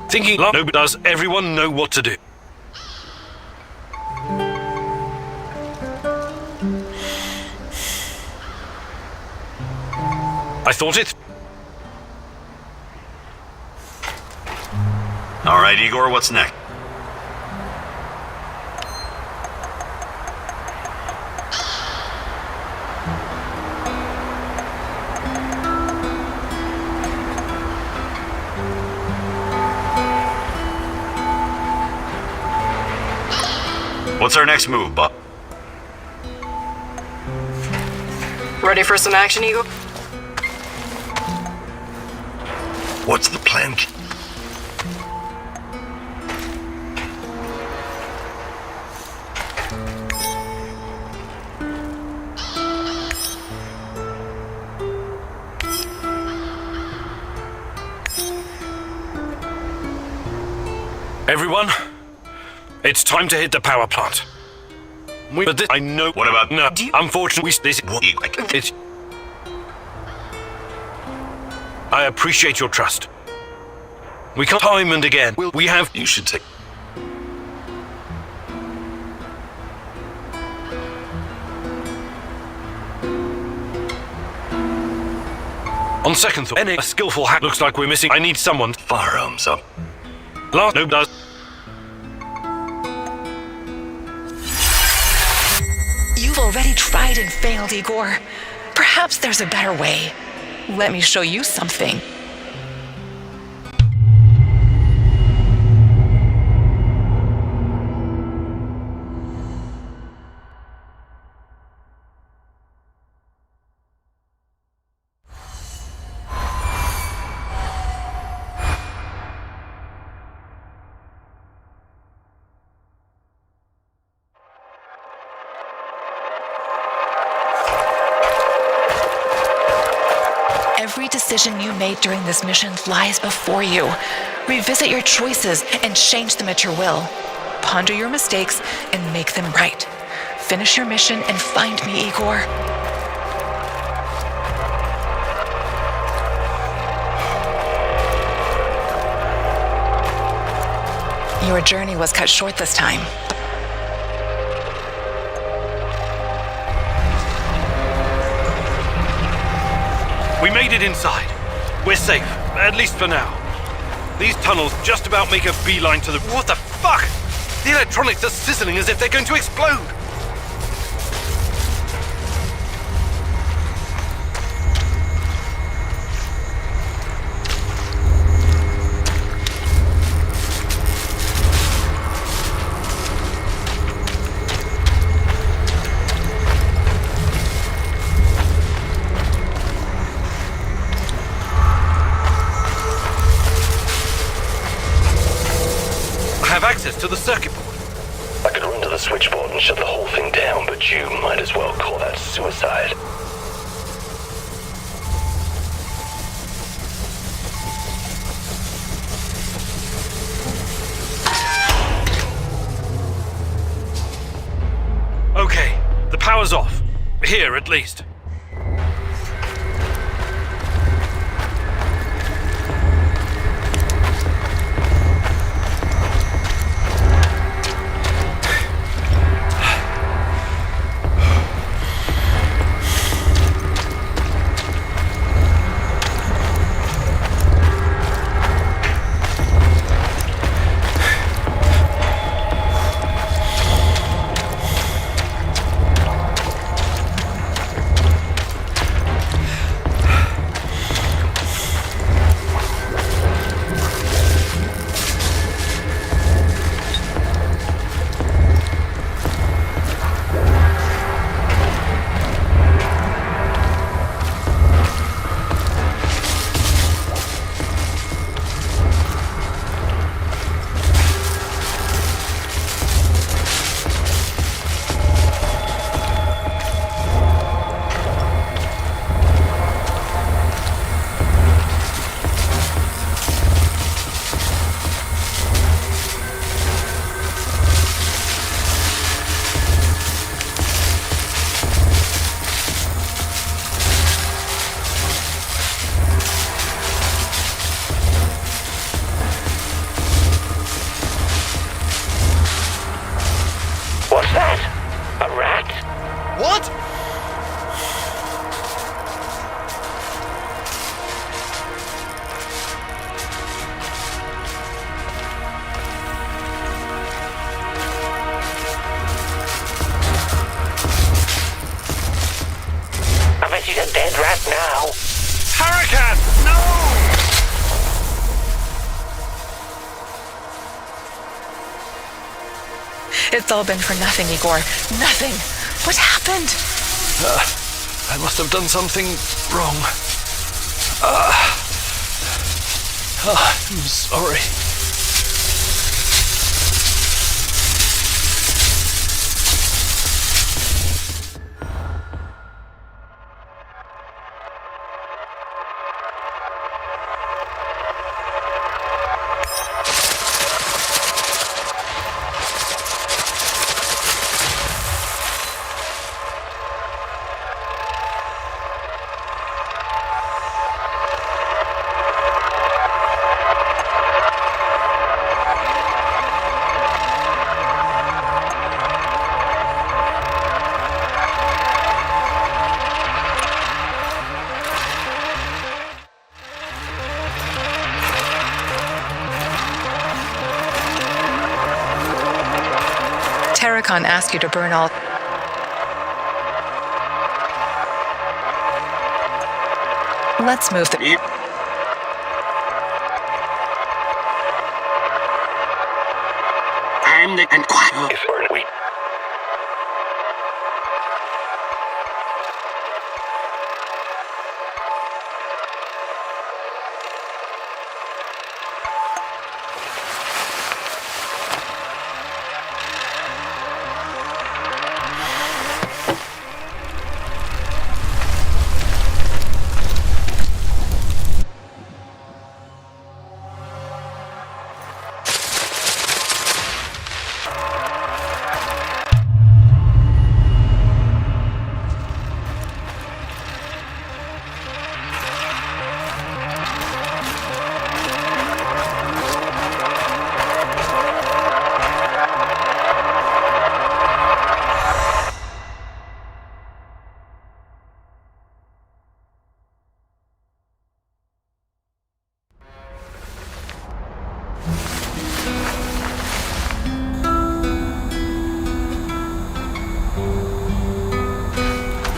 Thinking. Nobody does. Everyone know what to do. I thought it. All right, Igor. What's next? What's our next move, Bob? ready for some action, Eagle? What's the plan? Everyone, it's time to hit the power plant. But this, I know. What about- No, Do you- unfortunately, this. It's. I appreciate your trust. We can't time and again. We have. You should take. On second thought, a skillful hack looks like we're missing. I need someone. Firearms up. Last, no does. You've already tried and failed, Igor. Perhaps there's a better way. Let me show you something. Every decision you made during this mission lies before you. Revisit your choices and change them at your will. Ponder your mistakes and make them right. Finish your mission and find me, Igor. Your journey was cut short this time. We made it inside. We're safe, at least for now. These tunnels just about make a beeline to the. What the fuck? The electronics are sizzling as if they're going to explode. I have access to the circuit board. I could run to the switchboard and shut the whole thing down, but you might as well call that suicide. power's off. Here, at least. What's that? A rat? What? I bet he's a dead rat now. Hurricane! No! It's all been for nothing, Igor. Nothing. What happened? I must have done something wrong. I'm sorry. Terracon asked you to burn all... Let's move the... I'm the... and quiet. If we're we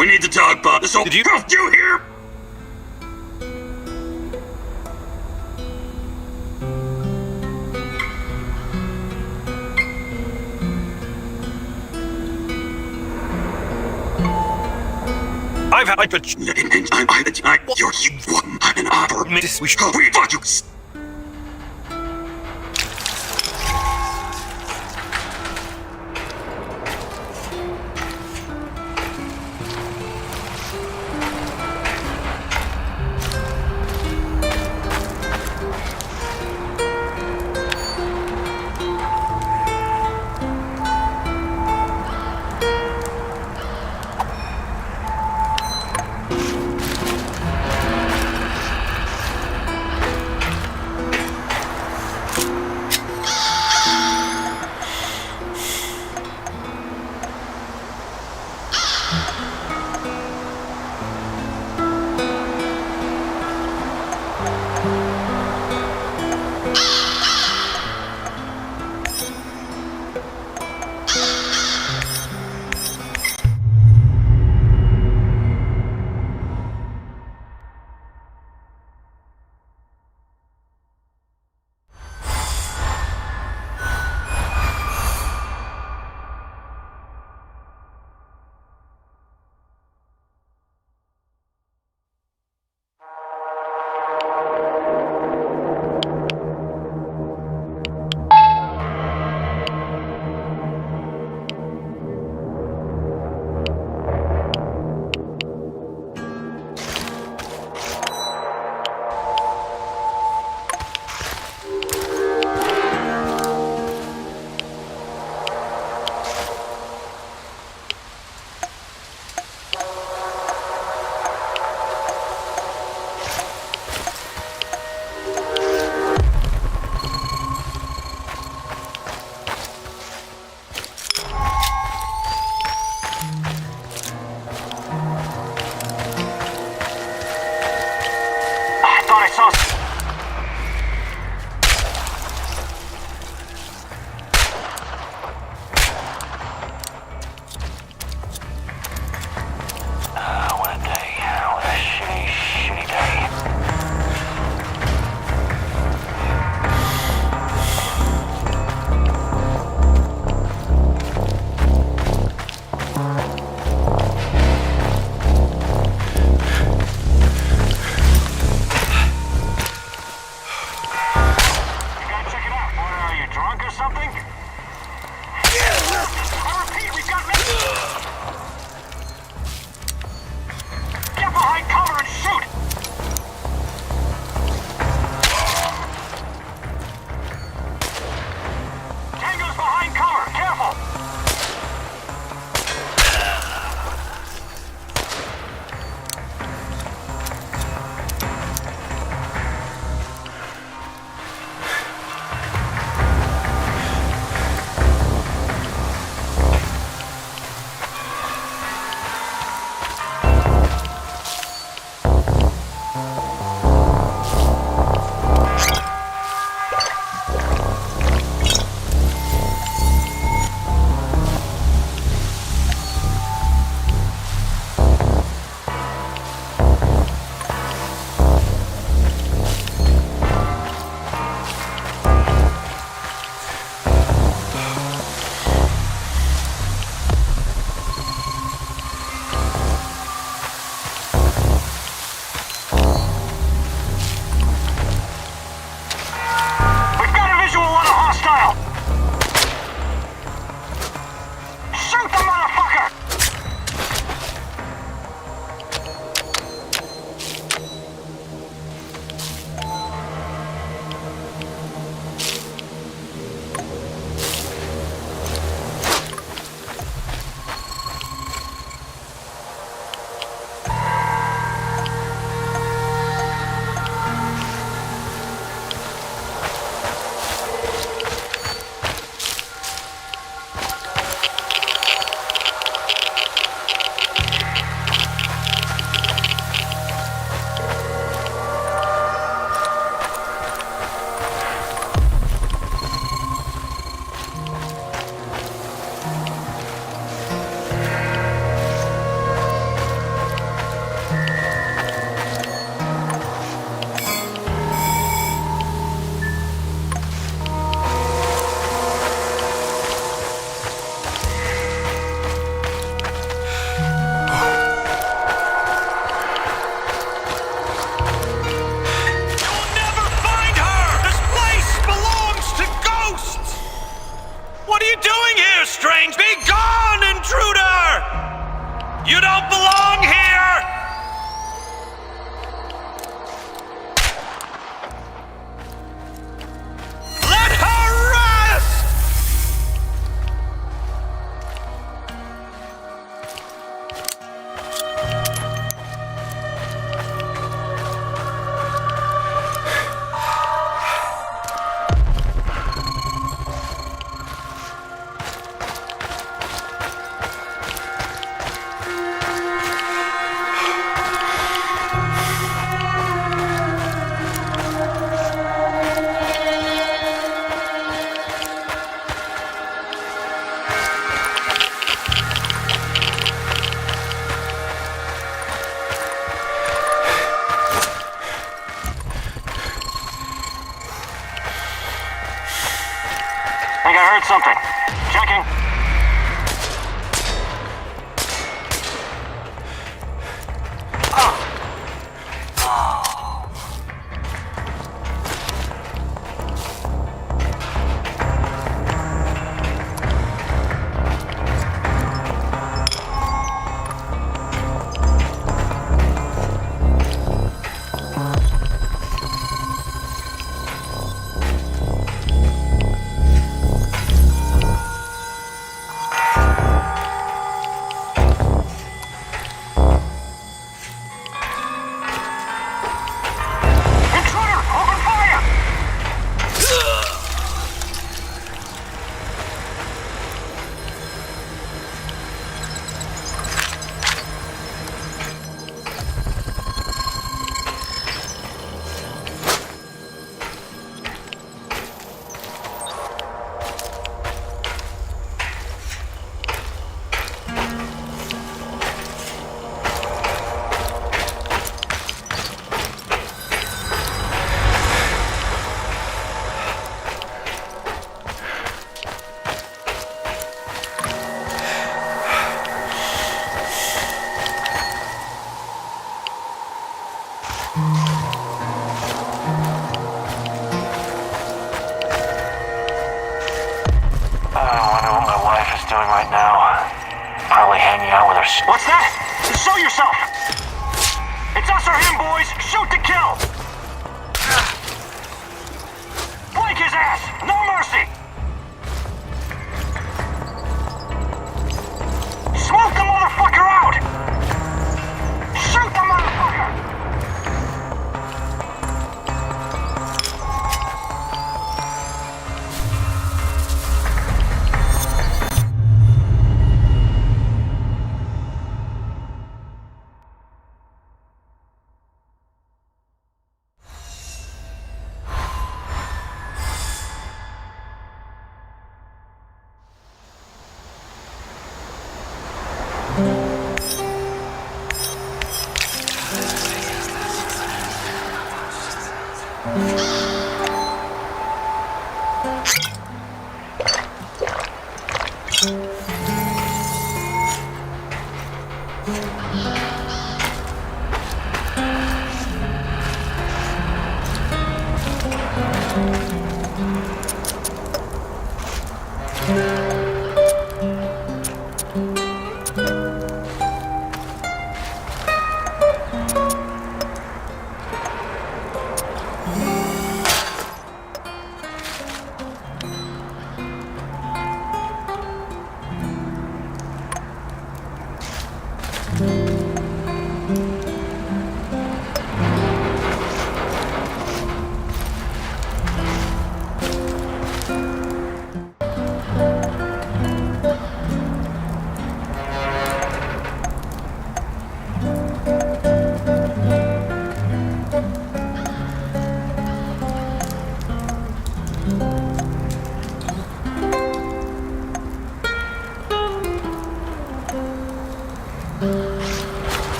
We need the dog, Bob. So, Did you- you hear? I've had... But You're you an offer. Miss, we should... We thought you. You don't belong here! Let her rest! I think I heard something. Checking. Intruder! Open fire! Doing right now. Probably hanging out with her. What's that? Show yourself! It's us or him, boys! Shoot to kill! Flank his ass! No mercy! Smoke the motherfucker out! Shoot the motherfucker!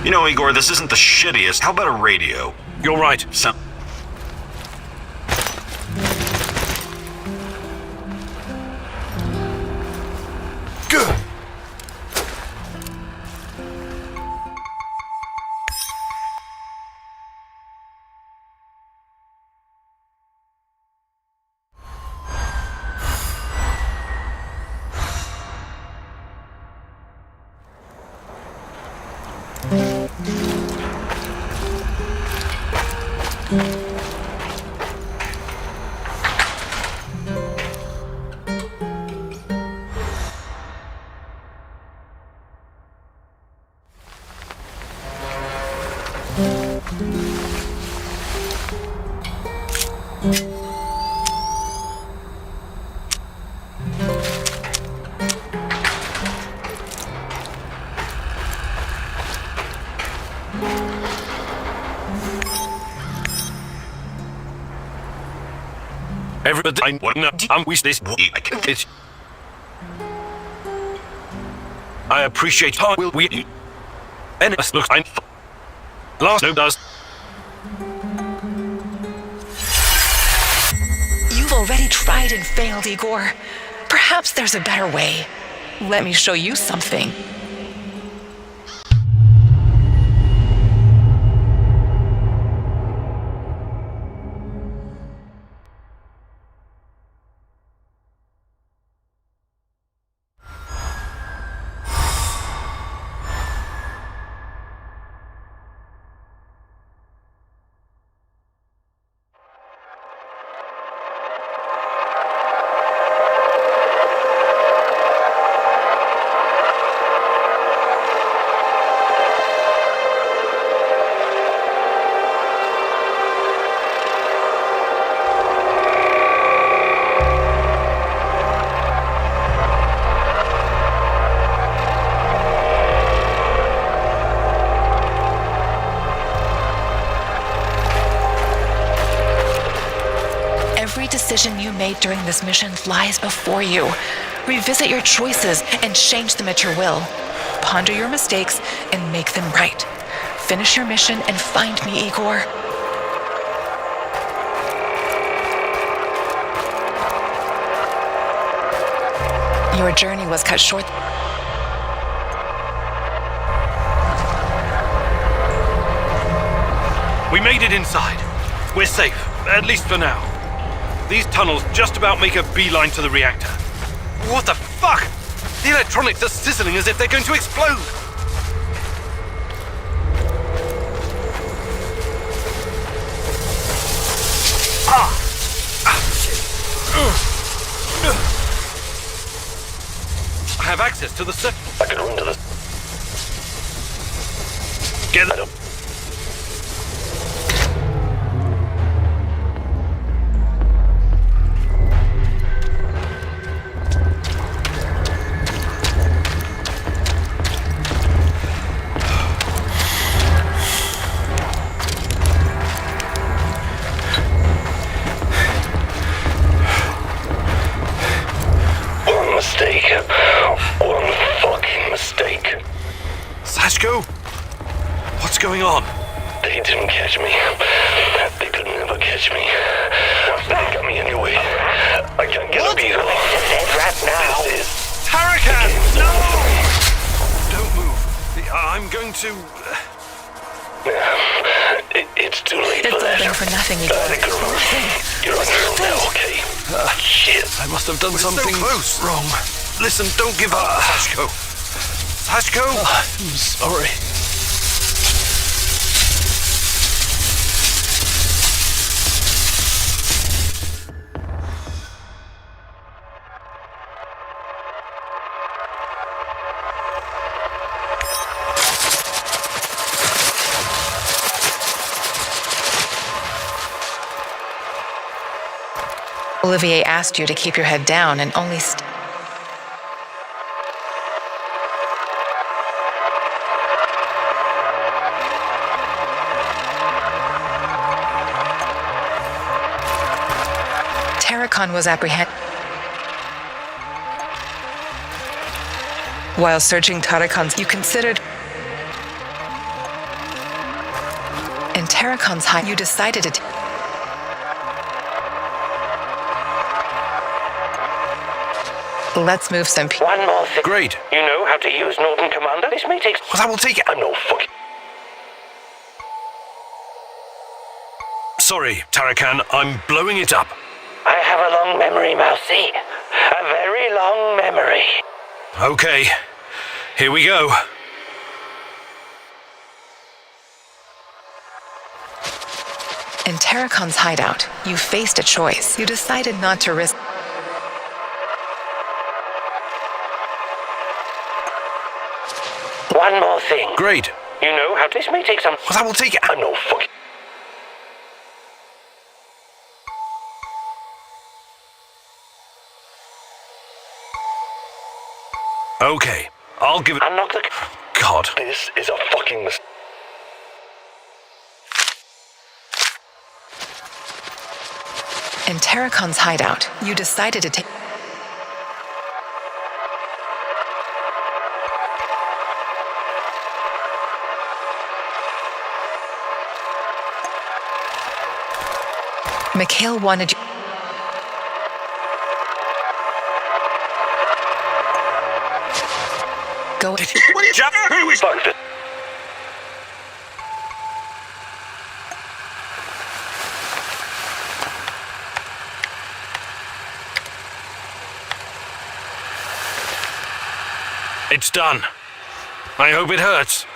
You know, Igor, this isn't the shittiest. How about a radio? You're right. Good. Everybody, I'm wish this. I appreciate how will we. And us looks I'm last no does. You've already tried and failed, Igor. Perhaps there's a better way. Let me show you something. Every decision you made during this mission lies before you. Revisit your choices and change them at your will. Ponder your mistakes and make them right. Finish your mission and find me, Igor. Your journey was cut short. We made it inside. We're safe, at least for now. These tunnels just about make a beeline to the reactor. What the fuck? The electronics are sizzling as if they're going to explode. I have access to the I can run to the... Get it. One fucking mistake. Sashko? What's going on? They didn't catch me. They could never catch me. But they got me anyway. I can't get a beetle. Right now. This is... Tarakan! No! Don't move. I'm going to... It's too late It's for that. all been for nothing, Igor. You're on your own now, okay? Shit. I must have done something so close. wrong. Listen, don't give up, Sashko. Sashko? I'm sorry. Olivier asked you to keep your head down and only Terracon was apprehended. While searching Terracon's, you considered. In Terracon's hide, you decided to. Let's move some people. One more thing. Great. You know how to use Norton Commander? This may take... Well, I will take it. I'm no fucking... Sorry, Tarakan, I'm blowing it up. I have a long memory, Mousy. A very long memory. Okay, here we go. In Terracon's hideout, you faced a choice. You decided not to risk. One more thing. Great. You know how this may take some... Well, I will take it. I'm no fucking... Okay, I'll give it. I'm not the... God. This is a fucking mistake. In Terracon's hideout, you decided to take. Mikhail wanted you. Go. What are you doing? Fuck this. It's done. I hope it hurts.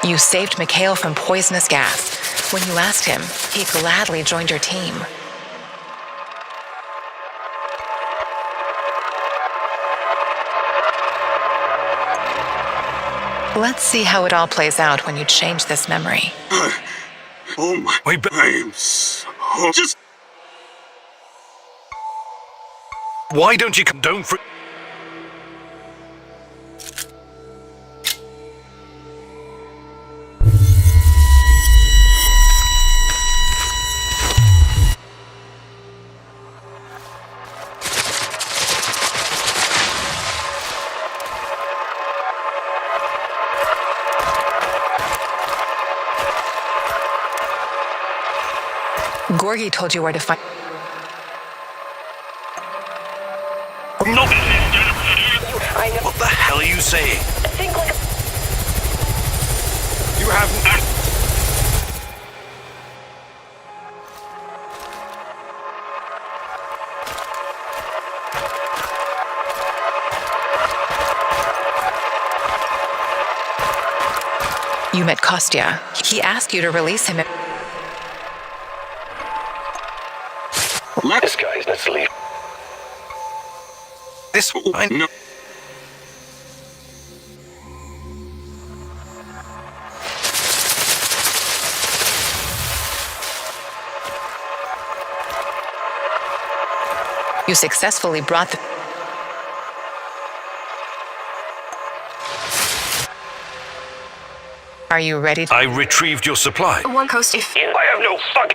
You saved Mikhail from poisonous gas. When you asked him, he gladly joined your team. Let's see how it all plays out when you change this memory. Oh my... I'm so... Just... Why don't you come? Don't. Gorgi told you where to find. No! What the hell are you saying? Think like You haven't. You met Kostya. He asked you to release him. This guy's not asleep. This. I know. You successfully brought the. Are you ready? I retrieved your supply. One coast if... I have no fuck.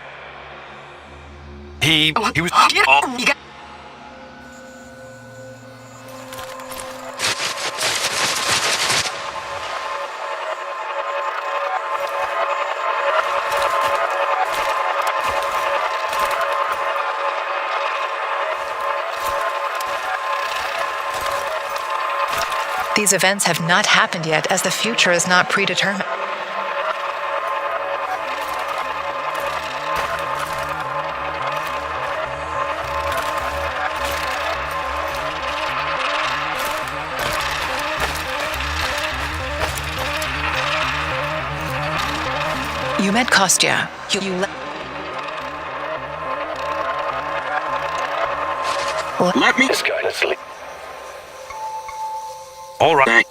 He was. You got... These events have not happened yet, as the future is not predetermined. You met Kostya. Let me... This guy's not asleep. All right.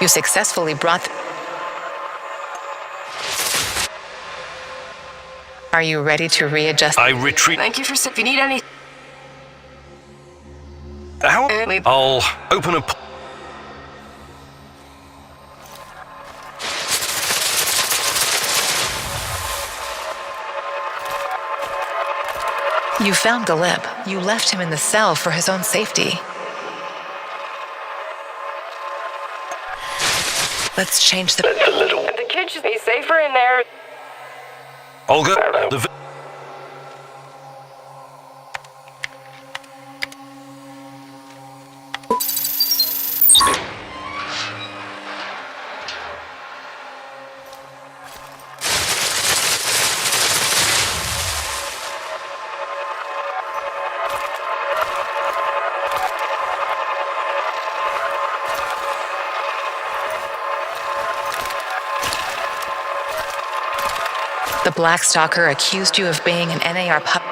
You successfully brought... Are you ready to readjust? I retreat. Thank you for... If you need any... How? I'll open a... You found Galib. You left him in the cell for his own safety. Let's change the... That's a little... The kid should be safer in there. Olga, the... The Black Stalker accused you of being an NAR pup.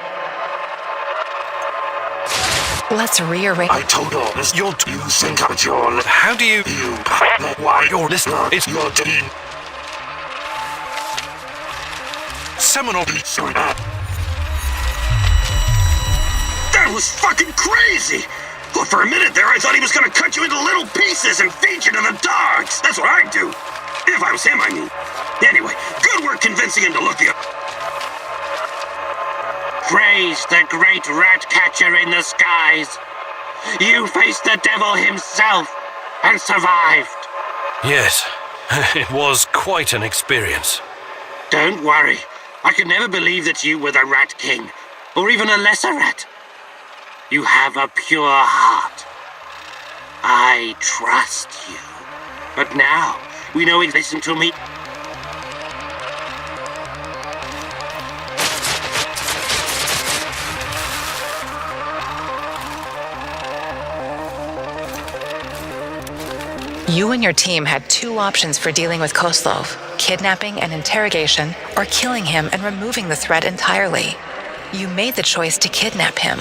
Let's rearrange... I told all this. You think of your... How do you... Why Your listener, it's... your team. Seminole... That was fucking crazy! Well, for a minute there, I thought he was gonna cut you into little pieces and feed you to the dogs. That's what I'd do. If I was him, I mean. Anyway, good work convincing him to look the... Praise the great rat catcher in the skies. You faced the devil himself and survived. Yes, it was quite an experience. Don't worry. I could never believe that you were the Rat King, or even a lesser rat. You have a pure heart. I trust you. But now, we know it. Listen to me. You and your team had two options for dealing with Koslov: kidnapping and interrogation, or killing him and removing the threat entirely. You made the choice to kidnap him.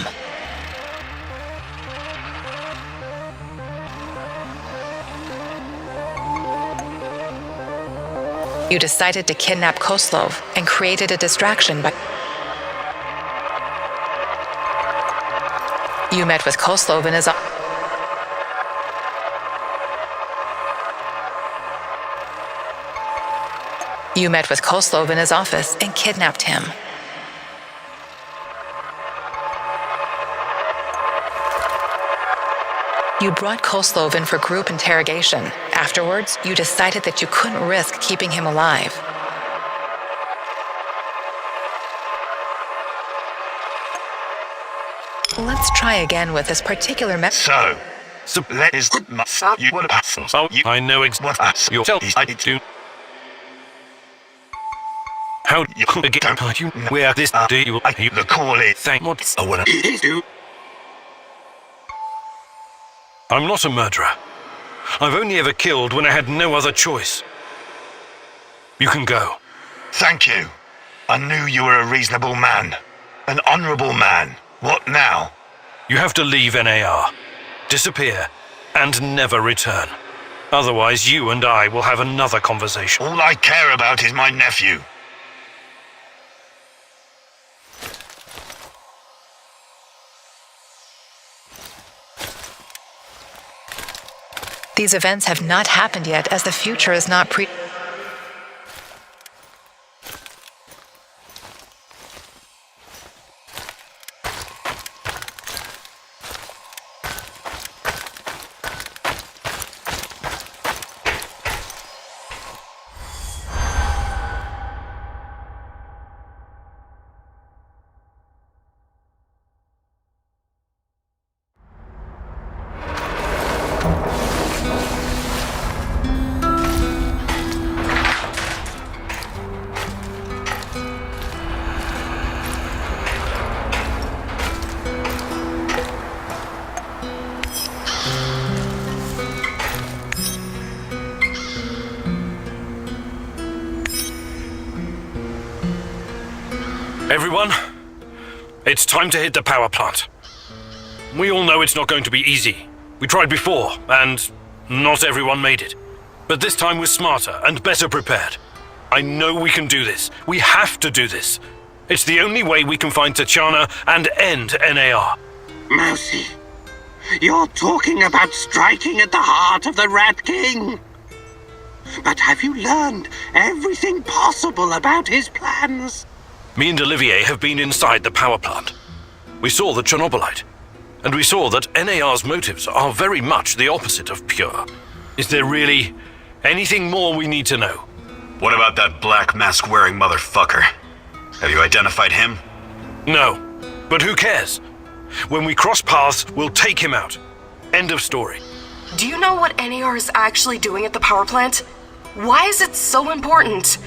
You decided to kidnap Koslov and created a distraction by... You met with Koslov in his... You met with Koslov in his office and kidnapped him. You brought Koslov in for group interrogation. Afterwards, you decided that you couldn't risk keeping him alive. Let's try again with this particular So let is you what I know exactly your I do. How do you again? You where this do you? the call it. Thank what? I wanna I'm not a murderer. I've only ever killed when I had no other choice. You can go. Thank you. I knew you were a reasonable man. An honorable man. What now? You have to leave NAR, disappear, and never return. Otherwise, you and I will have another conversation. All I care about is my nephew. These events have not happened yet, as the future is not pre... Everyone, it's time to hit the power plant. We all know it's not going to be easy. We tried before, and not everyone made it. But this time we're smarter and better prepared. I know we can do this. We have to do this. It's the only way we can find Tatiana and end NAR. Mousy, you're talking about striking at the heart of the Rat King. But have you learned everything possible about his plans? Me and Olivier have been inside the power plant. We saw the Chernobylite, and we saw that NAR's motives are very much the opposite of pure. Is there really anything more we need to know? What about that black mask-wearing motherfucker? Have you identified him? No, but who cares? When we cross paths, we'll take him out. End of story. Do you know what NAR is actually doing at the power plant? Why is it so important?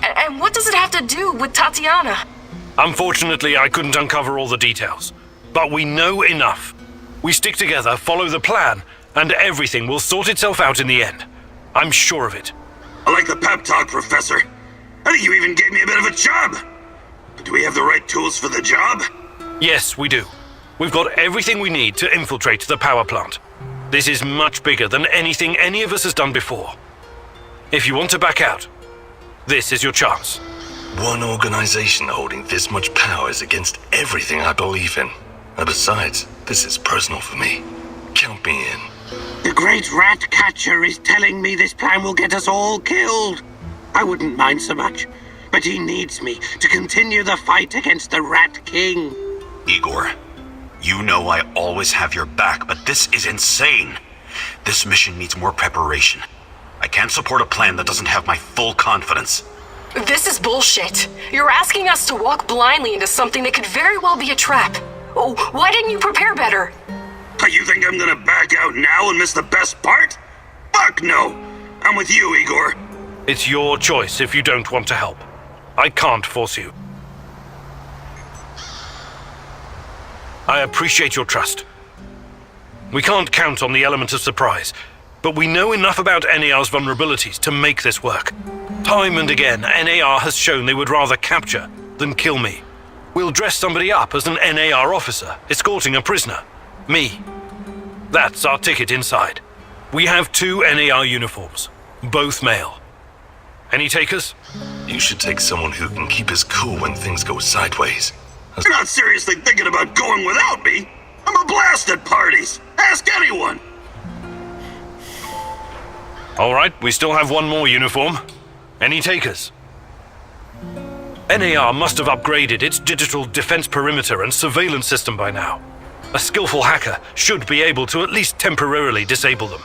And what does it have to do with Tatiana? Unfortunately, I couldn't uncover all the details. But we know enough. We stick together, follow the plan, and everything will sort itself out in the end. I'm sure of it. I like the pep talk, Professor. I think you even gave me a bit of a job. But do we have the right tools for the job? Yes, we do. We've got everything we need to infiltrate the power plant. This is much bigger than anything any of us has done before. If you want to back out, this is your chance. One organization holding this much power is against everything I believe in. And besides, this is personal for me. Count me in. The great rat catcher is telling me this plan will get us all killed. I wouldn't mind so much, but he needs me to continue the fight against the Rat King. Igor, you know I always have your back, but this is insane. This mission needs more preparation. I can't support a plan that doesn't have my full confidence. This is bullshit. You're asking us to walk blindly into something that could very well be a trap. Oh, why didn't you prepare better? You think I'm gonna back out now and miss the best part? Fuck no! I'm with you, Igor. It's your choice if you don't want to help. I can't force you. I appreciate your trust. We can't count on the element of surprise, but we know enough about NAR's vulnerabilities to make this work. Time and again, NAR has shown they would rather capture than kill me. We'll dress somebody up as an NAR officer, escorting a prisoner. Me. That's our ticket inside. We have 2 NAR uniforms, both male. Any takers? You should take someone who can keep his cool when things go sideways. You're not seriously thinking about going without me? I'm a blast at parties. Ask anyone. All right, we still have 1 more uniform. Any takers? NAR must have upgraded its digital defense perimeter and surveillance system by now. A skillful hacker should be able to at least temporarily disable them.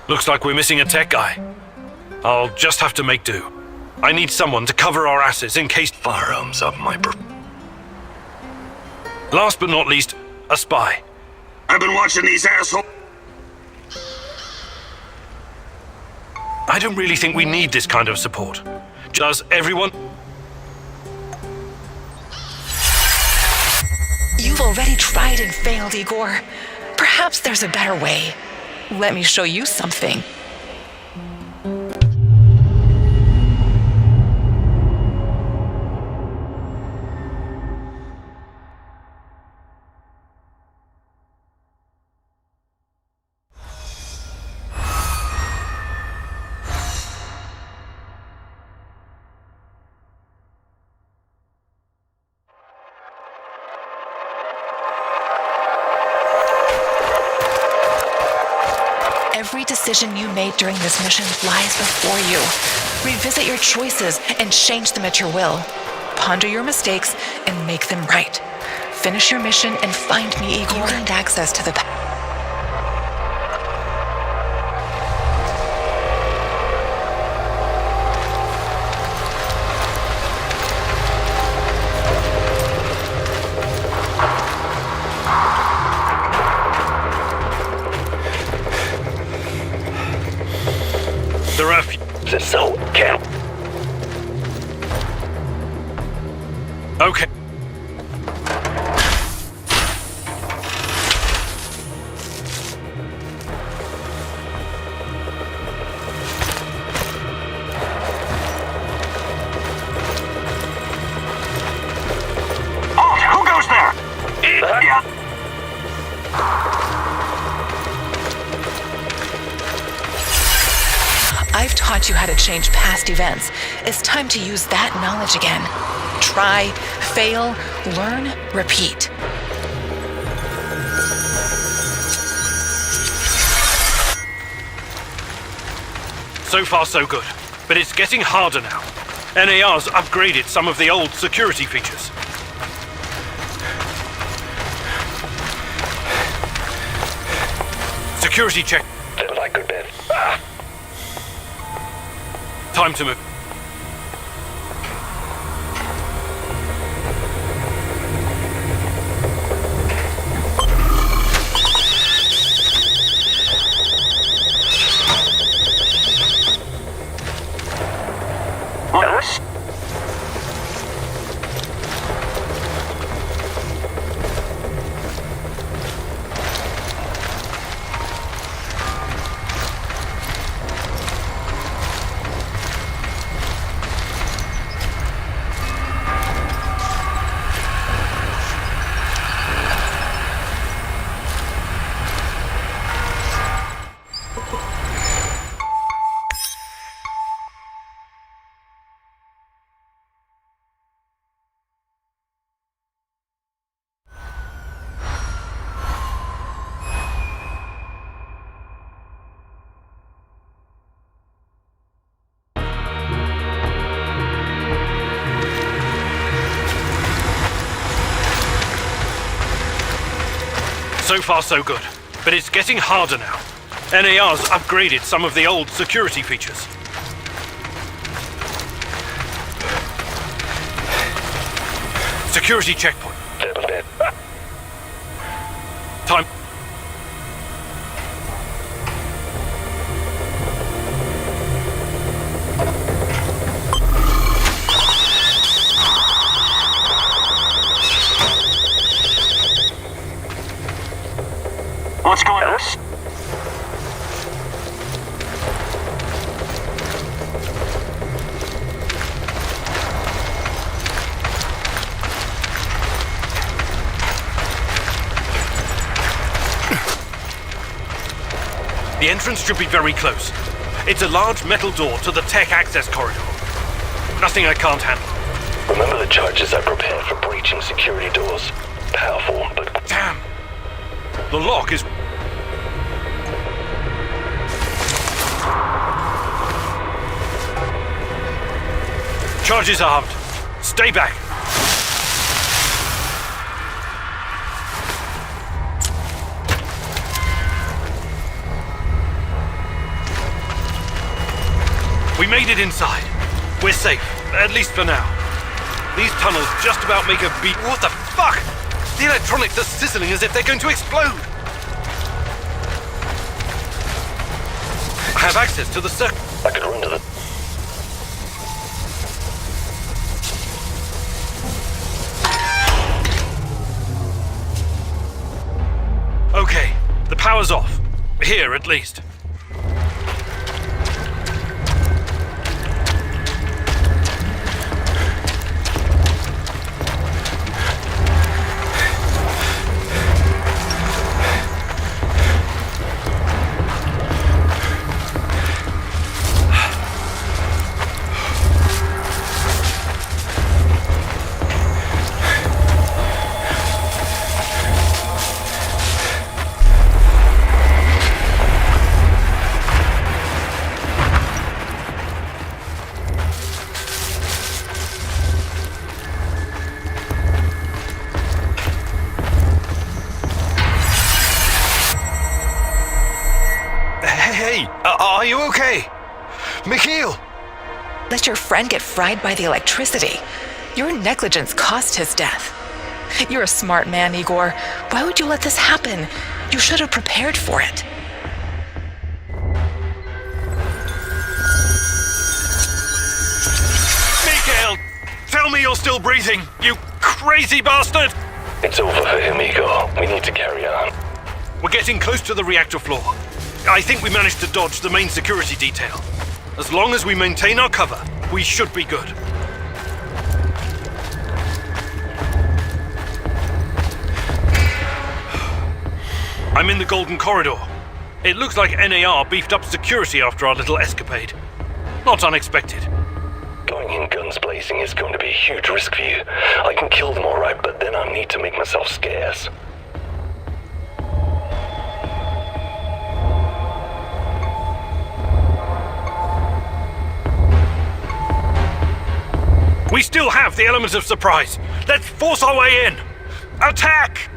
Looks like we're missing a tech guy. I'll just have to make do. I need someone to cover our asses in case... Firearms up my... Last but not least, a spy. I've been watching these assholes. I don't really think we need this kind of support. Does everyone... You've already tried and failed, Igor. Perhaps there's a better way. Let me show you something. Every decision you made during this mission lies before you. Revisit your choices and change them at your will. Ponder your mistakes and make them right. Finish your mission and find me, Igor. You gained access to the There are few... Is it so, Cam? Okay. taught you how to change past events, it's time to use that knowledge again. Try, fail, learn, repeat. So far, so good. But it's getting harder now. NAR's upgraded some of the old security features. Security check. Feels like good bit. Time to move. Yes? So far, so good. But it's getting harder now. NAR's upgraded some of the old security features. Security checkpoint. Time. What's going on? The entrance should be very close. It's a large metal door to the tech access corridor. Nothing I can't handle. Remember the charges I prepared for breaching security doors? Powerful, but... Damn! The lock is... Charges armed. Stay back. We made it inside. We're safe, at least for now. These tunnels just about make a beat. What the fuck? The electronics are sizzling as if they're going to explode. I have access to the circuit. I could run to the... Okay, the power's off. Here, at least. Hey, are you okay? Mikhail! Let your friend get fried by the electricity. Your negligence cost his death. You're a smart man, Igor. Why would you let this happen? You should have prepared for it. Mikhail! Tell me you're still breathing, you crazy bastard! It's over for him, Igor. We need to carry on. We're getting close to the reactor floor. I think we managed to dodge the main security detail. As long as we maintain our cover, we should be good. I'm in the Golden Corridor. It looks like NAR beefed up security after our little escapade. Not unexpected. Going in guns blazing is going to be a huge risk for you. I can kill them alright, but then I need to make myself scarce. We still have the element of surprise. Let's force our way in. Attack!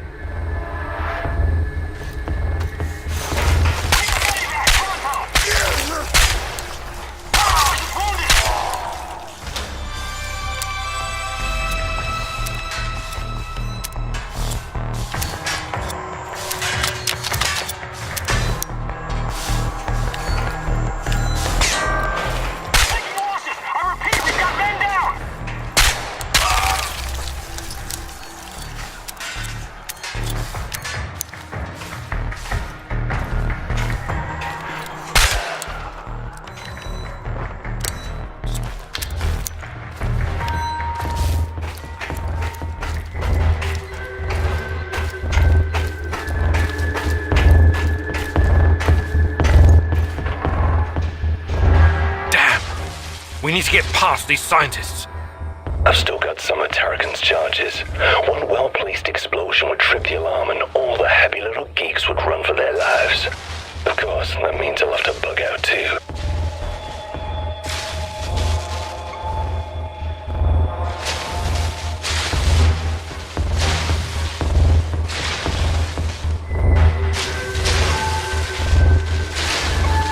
We need to get past these scientists. I've still got some of Tarragon's charges. One well-placed explosion would trip the alarm and all the happy little geeks would run for their lives. Of course, that means I'll have to bug out too.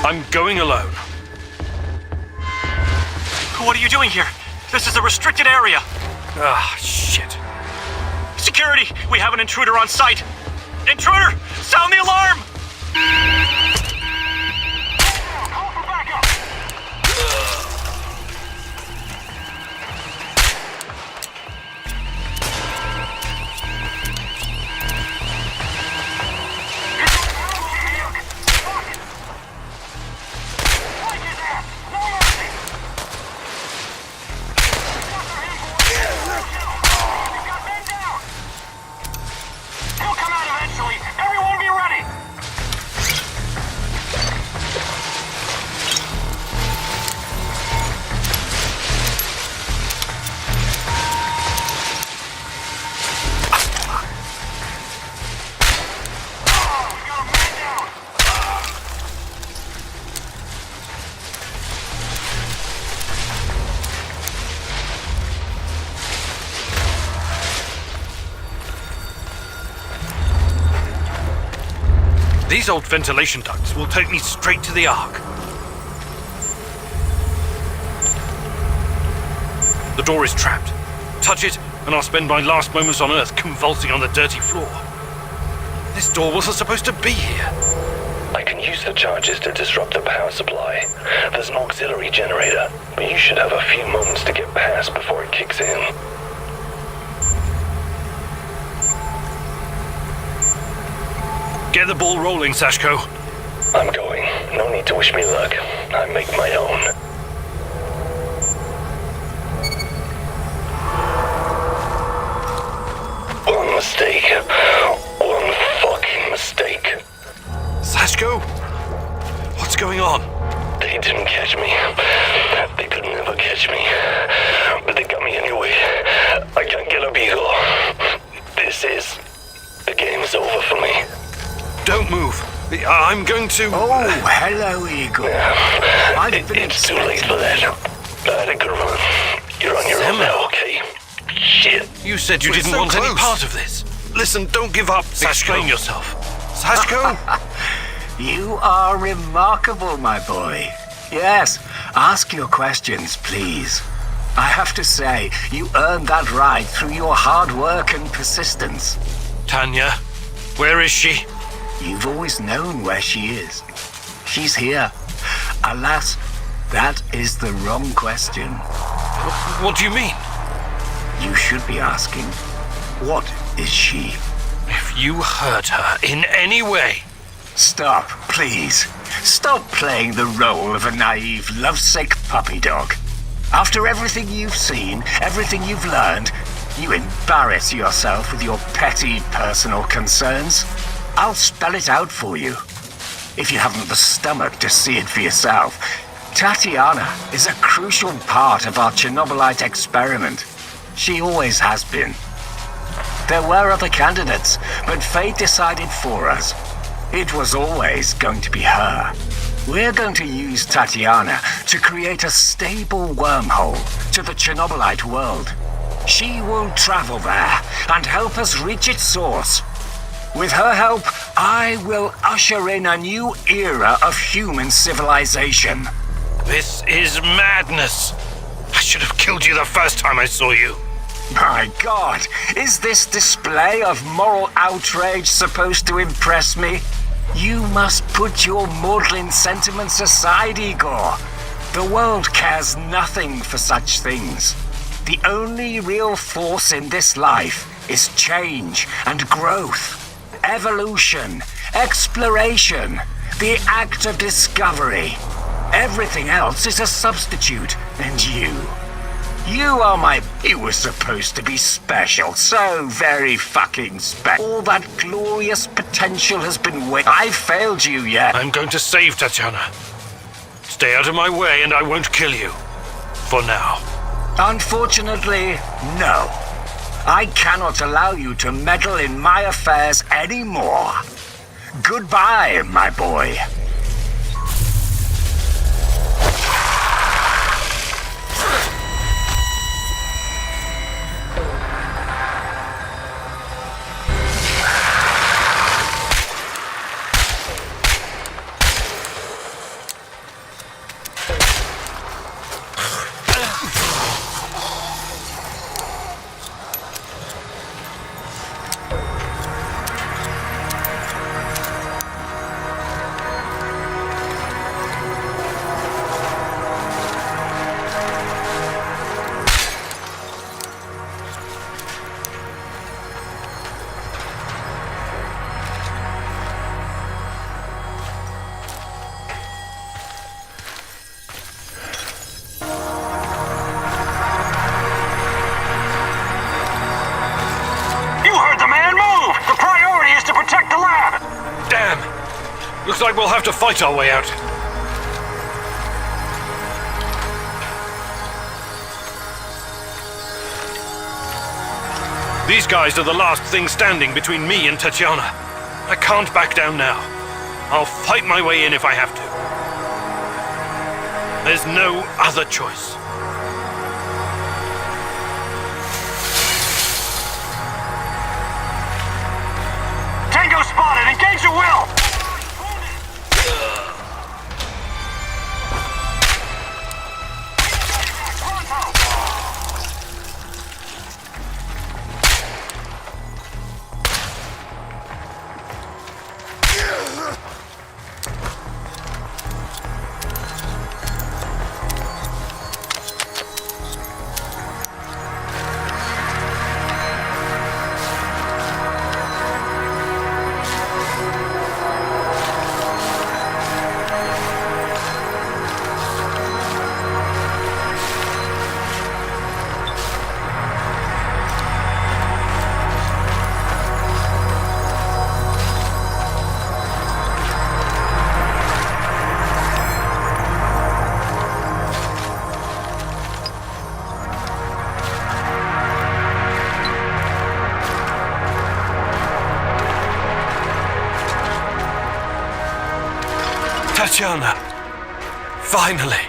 I'm going alone. What are you doing here? This is a restricted area. Ah, shit. Security! We have an intruder on site! Intruder! Sound the alarm! Call for backup! He'll come out eventually. Everyone be ready. These old ventilation ducts will take me straight to the Ark. The door is trapped. Touch it, and I'll spend my last moments on Earth convulsing on the dirty floor. This door wasn't supposed to be here. I can use the charges to disrupt the power supply. There's an auxiliary generator, but you should have a few moments to get past before it kicks in. Get the ball rolling, Sashko. I'm going. No need to wish me luck. I make my own. One mistake. One fucking mistake. Sashko? What's going on? They didn't catch me. They could never catch me. But they got me anyway. I can't get a beagle. This is... The game's over for me. Don't move. I'm going to... Oh, hello, Eagle. It's too late for that. I had a good run. You're on your own now, okay? Shit. You said you didn't want any part of this. Listen, don't give up, Sashko. Explain yourself. Sashko? You are remarkable, my boy. Yes, ask your questions, please. I have to say, you earned that right through your hard work and persistence. Tanya, where is she? You've always known where she is. She's here. Alas, that is the wrong question. What do you mean? You should be asking, what is she? If you hurt her in any way... Stop, please. Stop playing the role of a naive, lovesick puppy dog. After everything you've seen, everything you've learned, you embarrass yourself with your petty personal concerns. I'll spell it out for you. If you haven't the stomach to see it for yourself, Tatiana is a crucial part of our Chernobylite experiment. She always has been. There were other candidates, but fate decided for us. It was always going to be her. We're going to use Tatiana to create a stable wormhole to the Chernobylite world. She will travel there and help us reach its source. With her help, I will usher in a new era of human civilization. This is madness. I should have killed you the first time I saw you. My God, is this display of moral outrage supposed to impress me? You must put your maudlin sentiments aside, Igor. The world cares nothing for such things. The only real force in this life is change and growth. Evolution, exploration, the act of discovery. Everything else is a substitute, and you are my... You were supposed to be special, so very fucking special. All that glorious potential has been I've failed you yet. I'm going to save Tatiana. Stay out of my way and I won't kill you. For now. Unfortunately, no. I cannot allow you to meddle in my affairs anymore. Goodbye, my boy. Looks like we'll have to fight our way out. These guys are the last thing standing between me and Tatiana. I can't back down now. I'll fight my way in if I have to. There's no other choice. Tango spotted! Engage at will! Tatiana! Finally!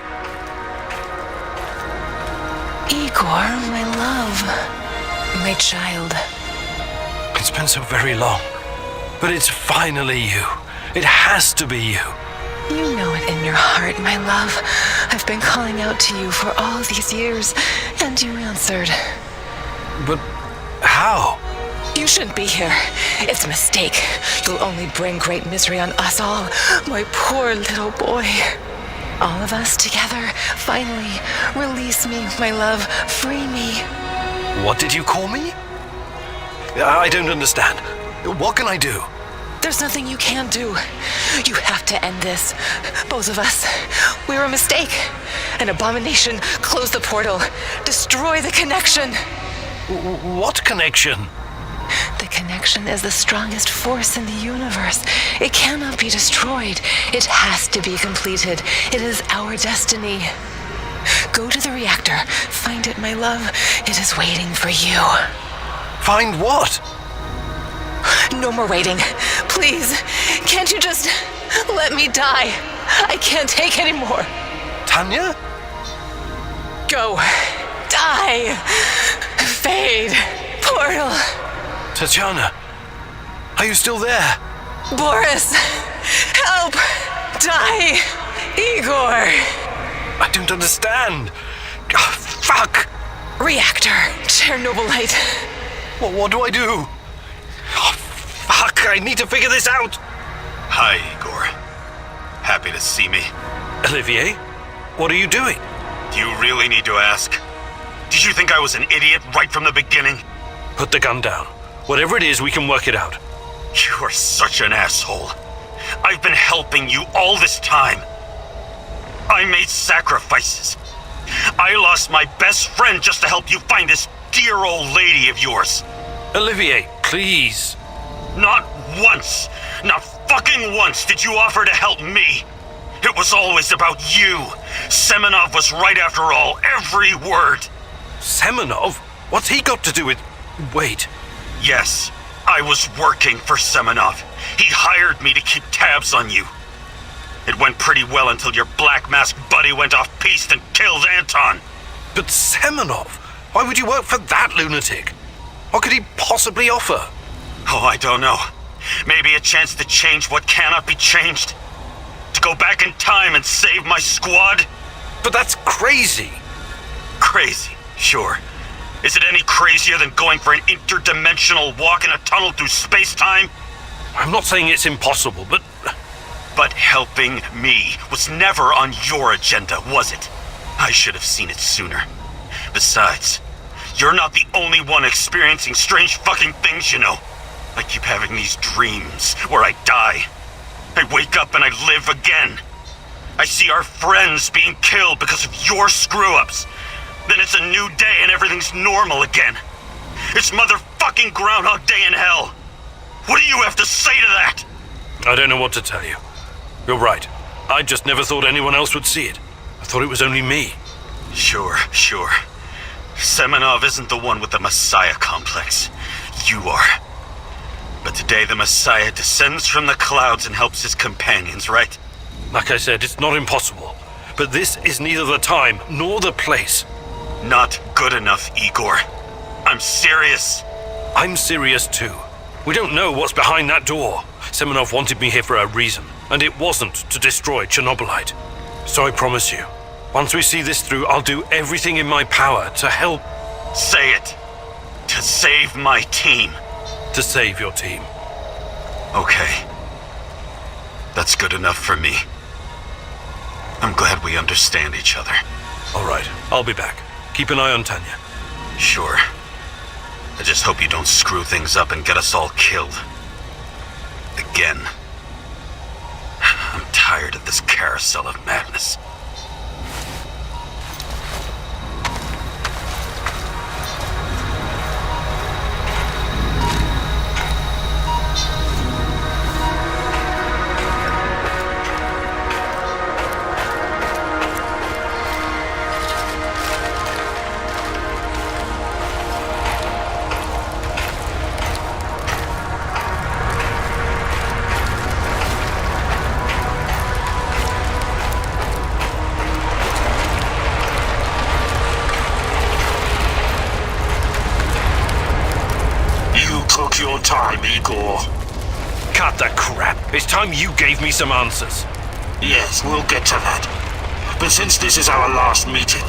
Igor, my love. My child. It's been so very long. But it's finally you. It has to be you. You know it in your heart, my love. I've been calling out to you for all these years, and you answered. But how? You shouldn't be here. It's a mistake. You'll only bring great misery on us all. My poor little boy. All of us together, finally. Release me, my love. Free me. What did you call me? I don't understand. What can I do? There's nothing you can do. You have to end this. Both of us. We're a mistake. An abomination. Close the portal. Destroy the connection. What connection? The connection destruction is the strongest force in the universe. It cannot be destroyed. It has to be completed. It is our destiny. Go to the reactor. Find it, my love. It is waiting for you. Find what? No more waiting. Please, can't you just let me die? I can't take any more. Tanya? Go. Die. Fade. Portal. Tatiana, are you still there? Boris, help. Die. Igor. I don't understand. Oh, fuck. Reactor. Chernobylite. Well, what do I do? Oh, fuck, I need to figure this out. Hi, Igor. Happy to see me. Olivier, what are you doing? Do you really need to ask? Did you think I was an idiot right from the beginning? Put the gun down. Whatever it is, we can work it out. You are such an asshole. I've been helping you all this time. I made sacrifices. I lost my best friend just to help you find this dear old lady of yours. Olivier, please. Not once, not fucking once did you offer to help me. It was always about you. Semenov was right after all, every word. Semenov? What's he got to do with... Wait. Yes, I was working for Semenov. He hired me to keep tabs on you. It went pretty well until your black masked buddy went off-piste and killed Anton. But Semenov? Why would you work for that lunatic? What could he possibly offer? Oh, I don't know. Maybe a chance to change what cannot be changed? To go back in time and save my squad? But that's crazy. Crazy, sure. Is it any crazier than going for an interdimensional walk in a tunnel through space-time? I'm not saying it's impossible, but... But helping me was never on your agenda, was it? I should have seen it sooner. Besides, you're not the only one experiencing strange fucking things, you know. I keep having these dreams where I die. I wake up and I live again. I see our friends being killed because of your screw-ups. Then it's a new day and everything's normal again. It's motherfucking Groundhog Day in hell. What do you have to say to that? I don't know what to tell you. You're right. I just never thought anyone else would see it. I thought it was only me. Sure. Semenov isn't the one with the Messiah complex. You are. But today the Messiah descends from the clouds and helps his companions, right? Like I said, it's not impossible. But this is neither the time nor the place. Not good enough, Igor. I'm serious. I'm serious too. We don't know what's behind that door. Semenov wanted me here for a reason, and it wasn't to destroy Chernobylite. So I promise you, once we see this through, I'll do everything in my power to help. Say it. To save my team. To save your team. Okay. That's good enough for me. I'm glad we understand each other. All right, I'll be back. Keep an eye on Tanya. Sure. I just hope you don't screw things up and get us all killed. Again. I'm tired of this carousel of madness. Your time, Igor. Cut the crap. It's time you gave me some answers. Yes, we'll get to that. But since this is our last meeting,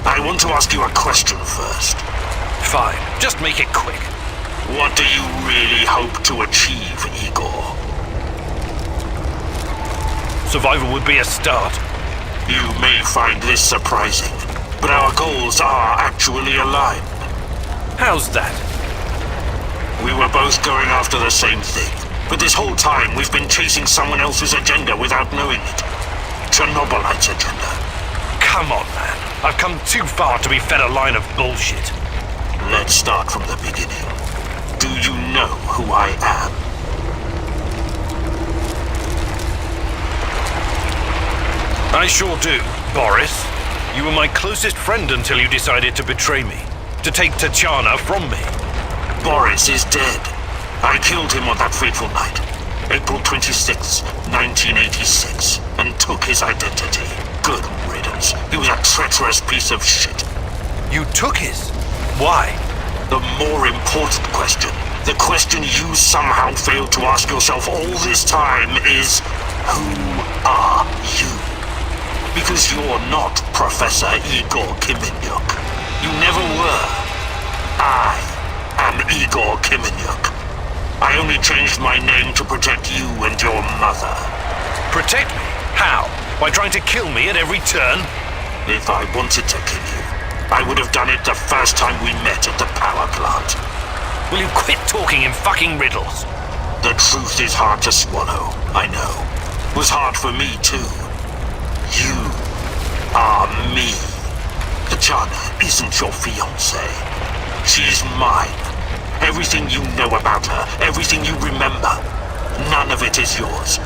I want to ask you a question first. Fine. Just make it quick. What do you really hope to achieve, Igor? Survival would be a start. You may find this surprising, but our goals are actually aligned. How's that? We were both going after the same thing, but this whole time we've been chasing someone else's agenda without knowing it. Chernobylite's agenda. Come on, man. I've come too far to be fed a line of bullshit. Let's start from the beginning. Do you know who I I sure do, Boris. You were my closest friend until you decided to betray me. To take Tatiana from me. Boris is dead. I killed him on that fateful night, April 26, 1986, and took his identity. Good riddance. He was a treacherous piece of shit. You took his? Why? The more important question, the question you somehow failed to ask yourself all this time is, who are you? Because you're not Professor Igor Kiminyuk. You never were. I am Igor Kiminyuk. I only changed my name to protect you and your mother. Protect me? How? By trying to kill me at every turn? If I wanted to kill you, I would have done it the first time we met at the power plant. Will you quit talking in fucking riddles? The truth is hard to swallow, I know. It was hard for me too. You are me. Tatiana isn't your fiancée. She's mine. Everything you know about her, everything you remember, none of it is yours.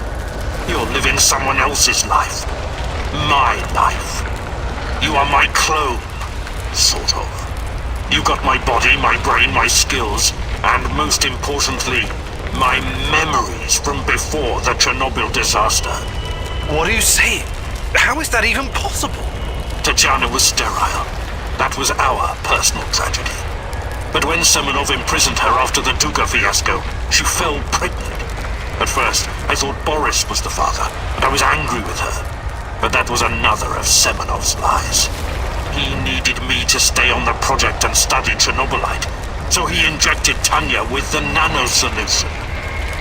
You're living someone else's life. My life. You are my clone, sort of. You got my body, my brain, my skills, and most importantly, my memories from before the Chernobyl disaster. What are you saying? How is that even possible? Tatiana was sterile. That was our personal tragedy. But when Semenov imprisoned her after the Duga fiasco, she fell pregnant. At first, I thought Boris was the father, and I was angry with her. But that was another of Semenov's lies. He needed me to stay on the project and study Chernobylite, so he injected Tanya with the nano solution.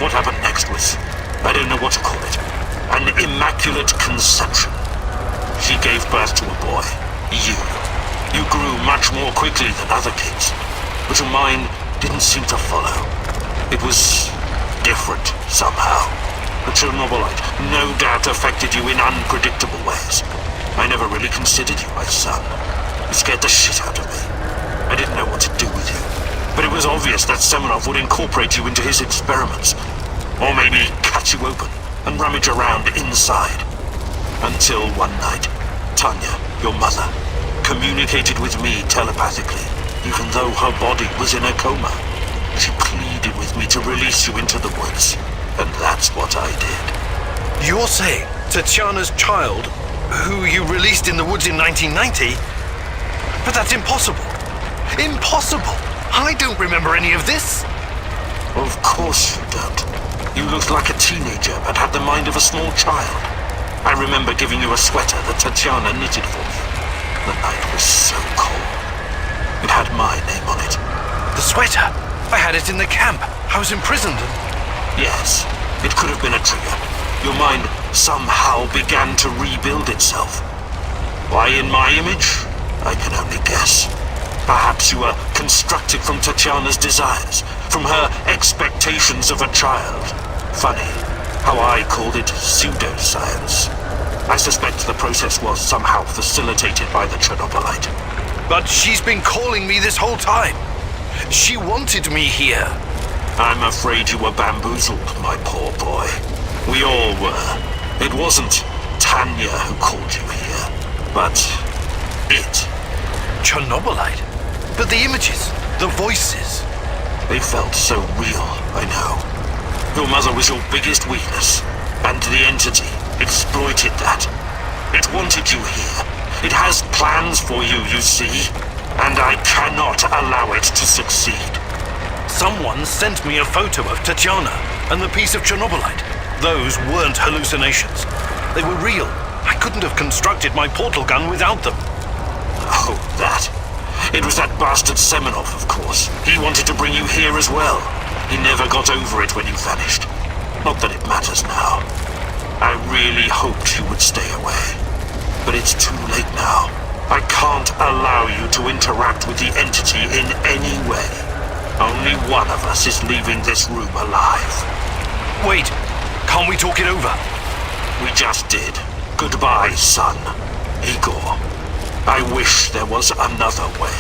What happened next was, I don't know what to call it, an immaculate conception. She gave birth to a boy, you. You grew much more quickly than other kids, but your mind didn't seem to follow. It was different somehow. The Chernobylite no doubt affected you in unpredictable ways. I never really considered you my son. You scared the shit out of me. I didn't know what to do with you. But it was obvious that Semenov would incorporate you into his experiments. Or maybe cut you open and rummage around inside. Until one night, Tanya, your mother, communicated with me telepathically, even though her body was in a coma. She pleaded with me to release you into the woods, and that's what I did. You're saying Tatiana's child, who you released in the woods in 1990? But that's impossible. Impossible! I don't remember any of this. Of course you don't. You looked like a teenager, but had the mind of a small child. I remember giving you a sweater that Tatiana knitted for me. The night was so cold. It had my name on it. The sweater? I had it in the camp. I was imprisoned and... Yes, it could have been a trigger. Your mind somehow began to rebuild itself. Why in my image? I can only guess. Perhaps you were constructed from Tatiana's desires, from her expectations of a child. Funny how I called it pseudoscience. I suspect the process was somehow facilitated by the Chernobylite. But she's been calling me this whole time. She wanted me here. I'm afraid you were bamboozled, my poor boy. We all were. It wasn't Tanya who called you here, but it. Chernobylite? But the images, the voices. They felt so real, I know. Your mother was your biggest weakness, and the entity exploited that. It wanted you here. It has plans for you, you see, and I cannot allow it to succeed. Someone sent me a photo of Tatiana and the piece of Chernobylite. Those weren't hallucinations. They were real. I couldn't have constructed my portal gun without them. Oh, that. It was that bastard Semenov, of course. He wanted to bring you here as well. He never got over it when you vanished. Not that it matters now. I really hoped you would stay away. But it's too late now. I can't allow you to interact with the entity in any way. Only one of us is leaving this room alive. Wait, can't we talk it over? We just did. Goodbye, son. Igor. I wish there was another way.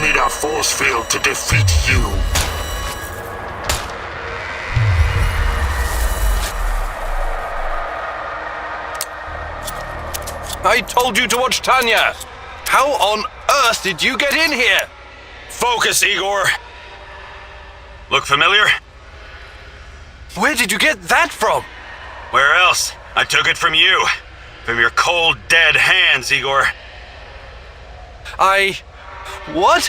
need a force field to defeat you. I told you to watch Tanya! How on earth did you get in here? Focus, Igor. Look familiar? Where did you get that from? Where else? I took it from you. From your cold, dead hands, Igor. What?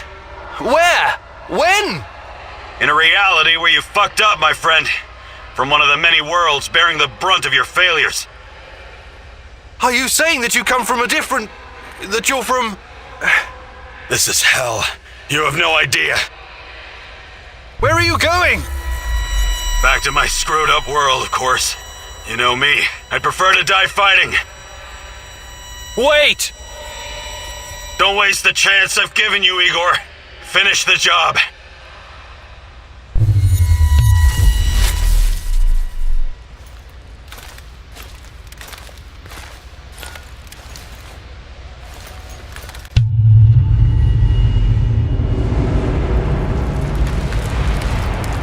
Where? When? In a reality where you fucked up, my friend. From one of the many worlds bearing the brunt of your failures. Are you saying that you come from a different... that you're from... This is hell. You have no idea. Where are you going? Back to my screwed up world, of course. You know me. I'd prefer to die fighting. Wait! Don't waste the chance I've given you, Igor. Finish the job.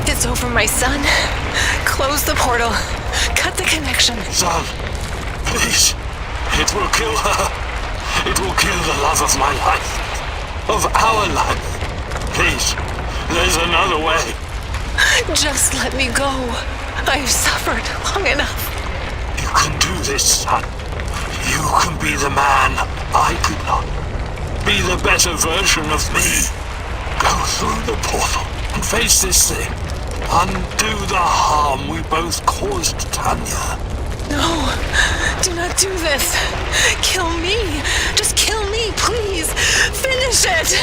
It's over, my son. Close the portal. Cut the connection. Son, please. It will kill her. It will kill the love of my life. Of our life. Please, there's another way. Just let me go. I've suffered long enough. You can do this, son. You can be the man I could not. Be the better version of me. Go through the portal and face this thing. Undo the harm we both caused Tanya. No, do not do this. Kill me. Just kill me, please. Finish it.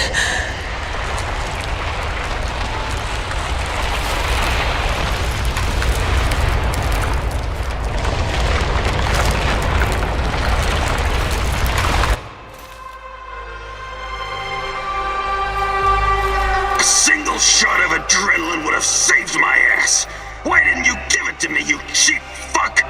A single shot of adrenaline would have saved my ass. Why didn't you give it to me, you cheap fuck?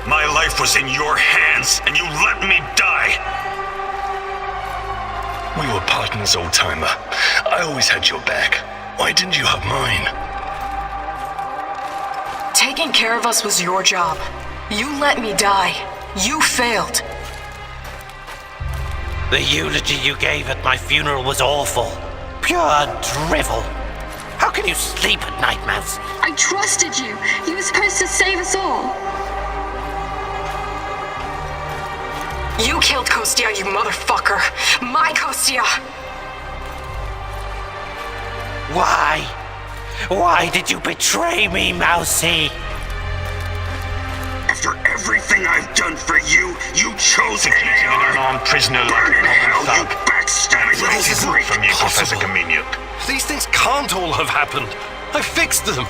My life was in your hands, and you let me die. We were partners, old-timer. I always had your back. Why didn't you have mine? Taking care of us was your job. You let me die. You failed. The eulogy you gave at my funeral was awful. Pure drivel. How can you sleep at night, Mouse? I trusted you. You were supposed to save us all. You killed Kostia, you motherfucker. My Kostia. Why? Why did you betray me, Mousy? After everything I've done for you, you chose To keep you an unarmed prisoner like Burn a in hell, common you thug. backstabbing little This isn't freak. from you, Professor Possible. Kaminiuk. These things can't all have happened. I fixed them.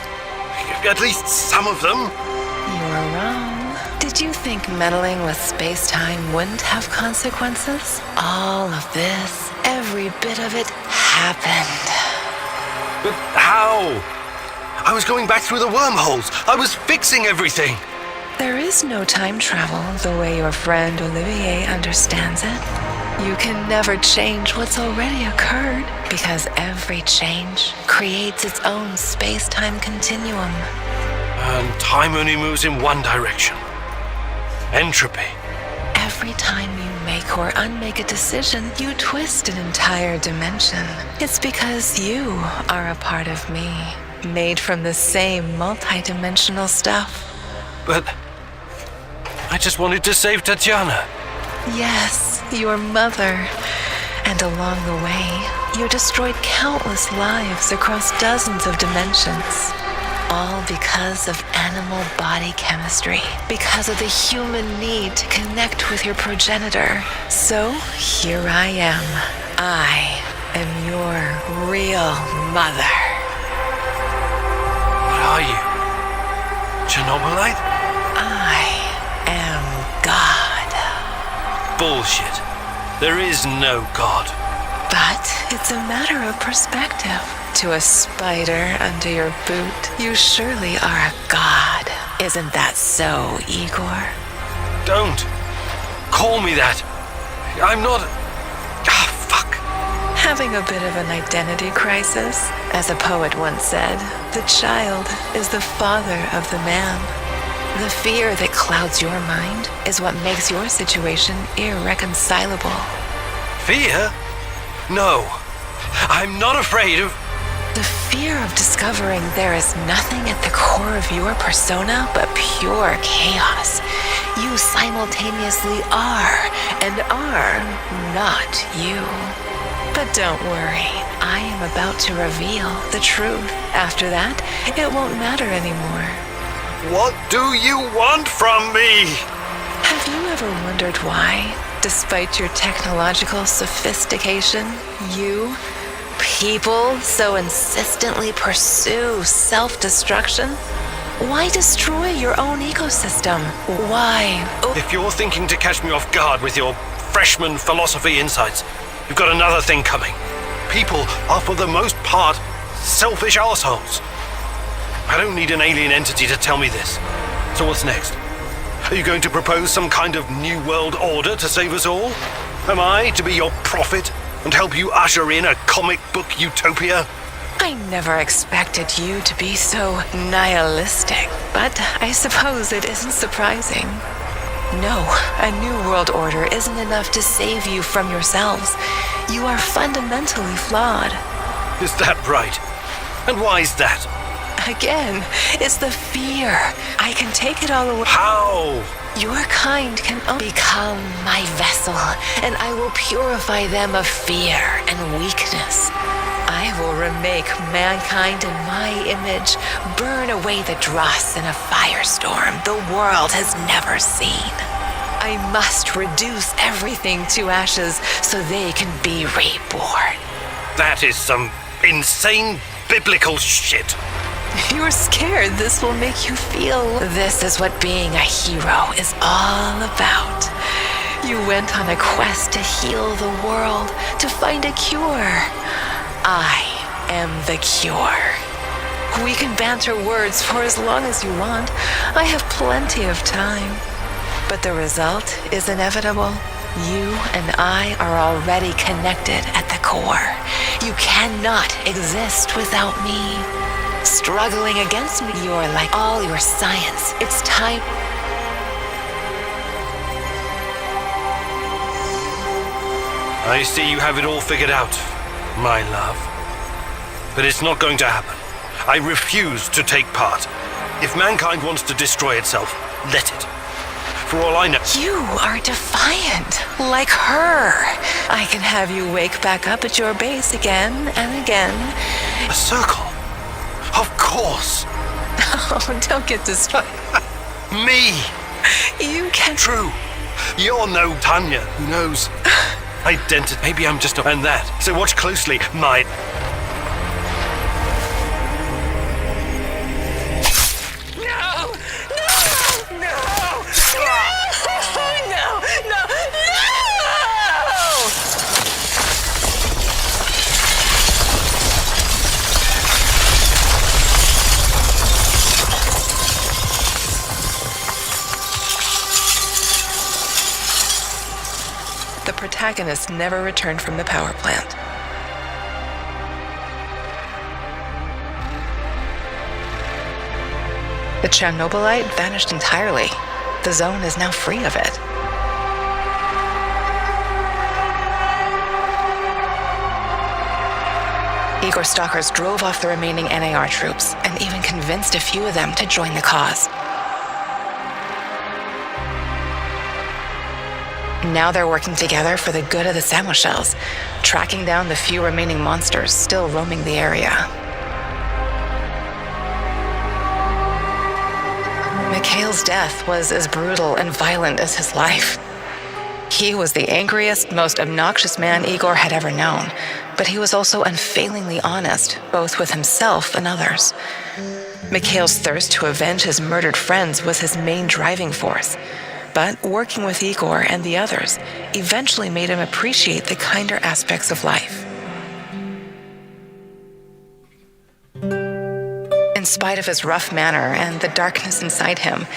At least some of them. You're wrong. Did you think meddling with space-time wouldn't have consequences? All of this, every bit of it, happened. But how? I was going back through the wormholes. I was fixing everything. There is no time travel the way your friend Olivier understands it. You can never change what's already occurred, because every change creates its own space-time continuum. And time only moves in one direction. Entropy. Every time you make or unmake a decision, you twist an entire dimension. It's because you are a part of me, made from the same multi-dimensional stuff. But I just wanted to save Tatiana. Yes, your mother. And along the way, you destroyed countless lives across dozens of dimensions. All because of animal body chemistry. Because of the human need to connect with your progenitor. So here I am. I am your real mother. What are you? Chernobylite? I am God. Bullshit. There is no God. But it's a matter of perspective. To a spider under your boot, you surely are a god. Isn't that so, Igor? Don't. Call me that. I'm not... fuck. Having a bit of an identity crisis? As a poet once said, the child is the father of the man. The fear that clouds your mind is what makes your situation irreconcilable. Fear? No. I'm not afraid of... The fear of discovering there is nothing at the core of your persona but pure chaos. You simultaneously are and are not you. But don't worry, I am about to reveal the truth. After that, it won't matter anymore. What do you want from me? Have you ever wondered why, despite your technological sophistication, people so insistently pursue self-destruction? Why destroy your own ecosystem? Why? If you're thinking to catch me off guard with your freshman philosophy insights, you've got another thing coming. People are for the most part selfish assholes. I don't need an alien entity to tell me this. So what's next? Are you going to propose some kind of new world order to save us all? Am I to be your prophet and help you usher in a comic book utopia? I never expected you to be so nihilistic, but I suppose it isn't surprising. No, a new world order isn't enough to save you from yourselves. You are fundamentally flawed. Is that right? And why is that? Again, it's the fear. I can take it all away. How? Your kind can become my vessel, and I will purify them of fear and weakness. I will remake mankind in my image, burn away the dross in a firestorm the world has never seen. I must reduce everything to ashes so they can be reborn. That is some insane biblical shit. You're scared this will make you feel. This is what being a hero is all about. You went on a quest to heal the world, to find a cure. I am the cure. We can banter words for as long as you want. I have plenty of time. But the result is inevitable. You and I are already connected at the core. You cannot exist without me. Struggling against me, you're like all your science. It's time. I see you have it all figured out, my love. But it's not going to happen. I refuse to take part. If mankind wants to destroy itself, let it. For all I know... You are defiant, like her. I can have you wake back up at your base again and again. A circle? Of course. Oh, don't get distracted. Me. You can... True. You're no Tanya. Who knows? Identity. Maybe I'm just a... And that. So watch closely, my... The protagonist never returned from the power plant. The Chernobylite vanished entirely. The zone is now free of it. Igor stalkers drove off the remaining NAR troops and even convinced a few of them to join the cause. Now they're working together for the good of the Samoshels, tracking down the few remaining monsters still roaming the area. Mikhail's death was as brutal and violent as his life. He was the angriest, most obnoxious man Igor had ever known, but he was also unfailingly honest, both with himself and others. Mikhail's thirst to avenge his murdered friends was his main driving force. But working with Igor and the others eventually made him appreciate the kinder aspects of life. In spite of his rough manner and the darkness inside him,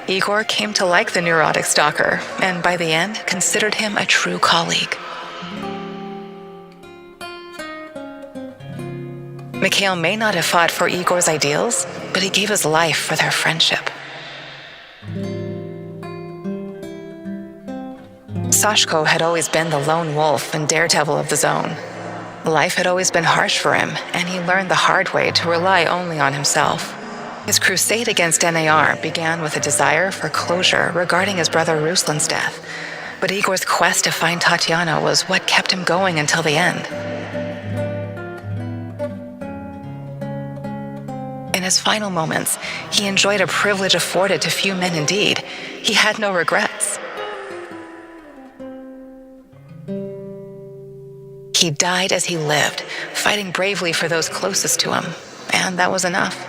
Igor came to like the neurotic stalker, and by the end, considered him a true colleague. Mikhail may not have fought for Igor's ideals, but he gave his life for their friendship. Sashko had always been the lone wolf and daredevil of the zone. Life had always been harsh for him, and he learned the hard way to rely only on himself. His crusade against NAR began with a desire for closure regarding his brother Ruslan's death, but Igor's quest to find Tatiana was what kept him going until the end. In his final moments, he enjoyed a privilege afforded to few men indeed. He had no regrets. He died as he lived, fighting bravely for those closest to him, and that was enough.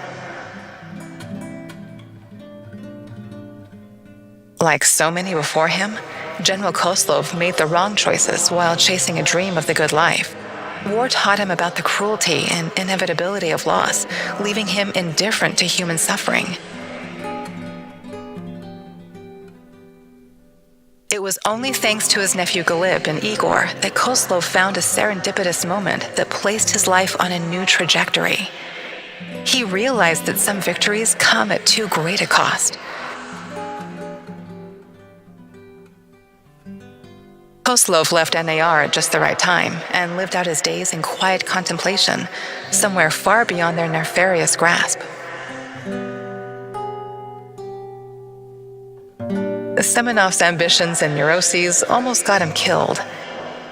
Like so many before him, General Koslov made the wrong choices while chasing a dream of the good life. War taught him about the cruelty and inevitability of loss, leaving him indifferent to human suffering. It was only thanks to his nephew Galib and Igor that Koslov found a serendipitous moment that placed his life on a new trajectory. He realized that some victories come at too great a cost. Koslov left NAR at just the right time and lived out his days in quiet contemplation, somewhere far beyond their nefarious grasp. Semenov's ambitions and neuroses almost got him killed.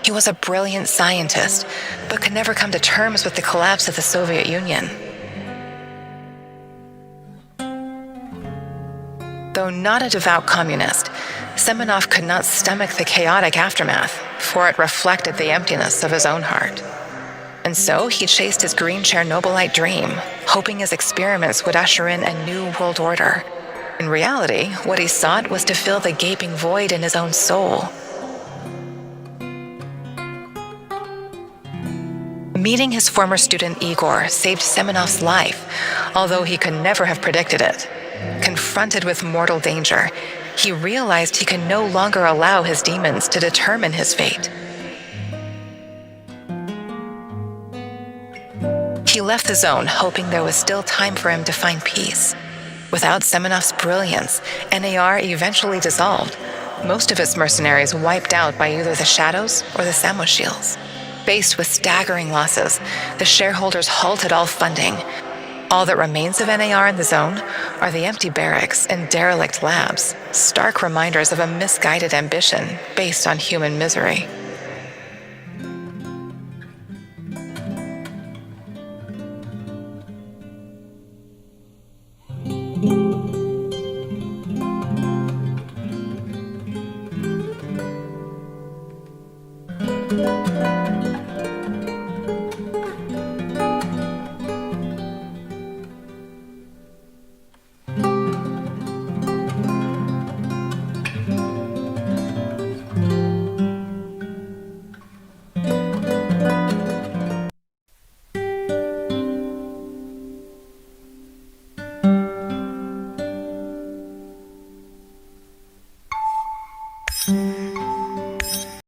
He was a brilliant scientist, but could never come to terms with the collapse of the Soviet Union. Though not a devout communist, Semenov could not stomach the chaotic aftermath, for it reflected the emptiness of his own heart. And so he chased his green Chernobylite dream, hoping his experiments would usher in a new world order. In reality, what he sought was to fill the gaping void in his own soul. Meeting his former student Igor saved Semenov's life, although he could never have predicted it. Confronted with mortal danger, he realized he could no longer allow his demons to determine his fate. He left the zone, hoping there was still time for him to find peace. Without Semenov's brilliance, NAR eventually dissolved, most of its mercenaries wiped out by either the Shadows or the Samoshils. Faced with staggering losses, the shareholders halted all funding. All that remains of NAR in the zone are the empty barracks and derelict labs, stark reminders of a misguided ambition based on human misery.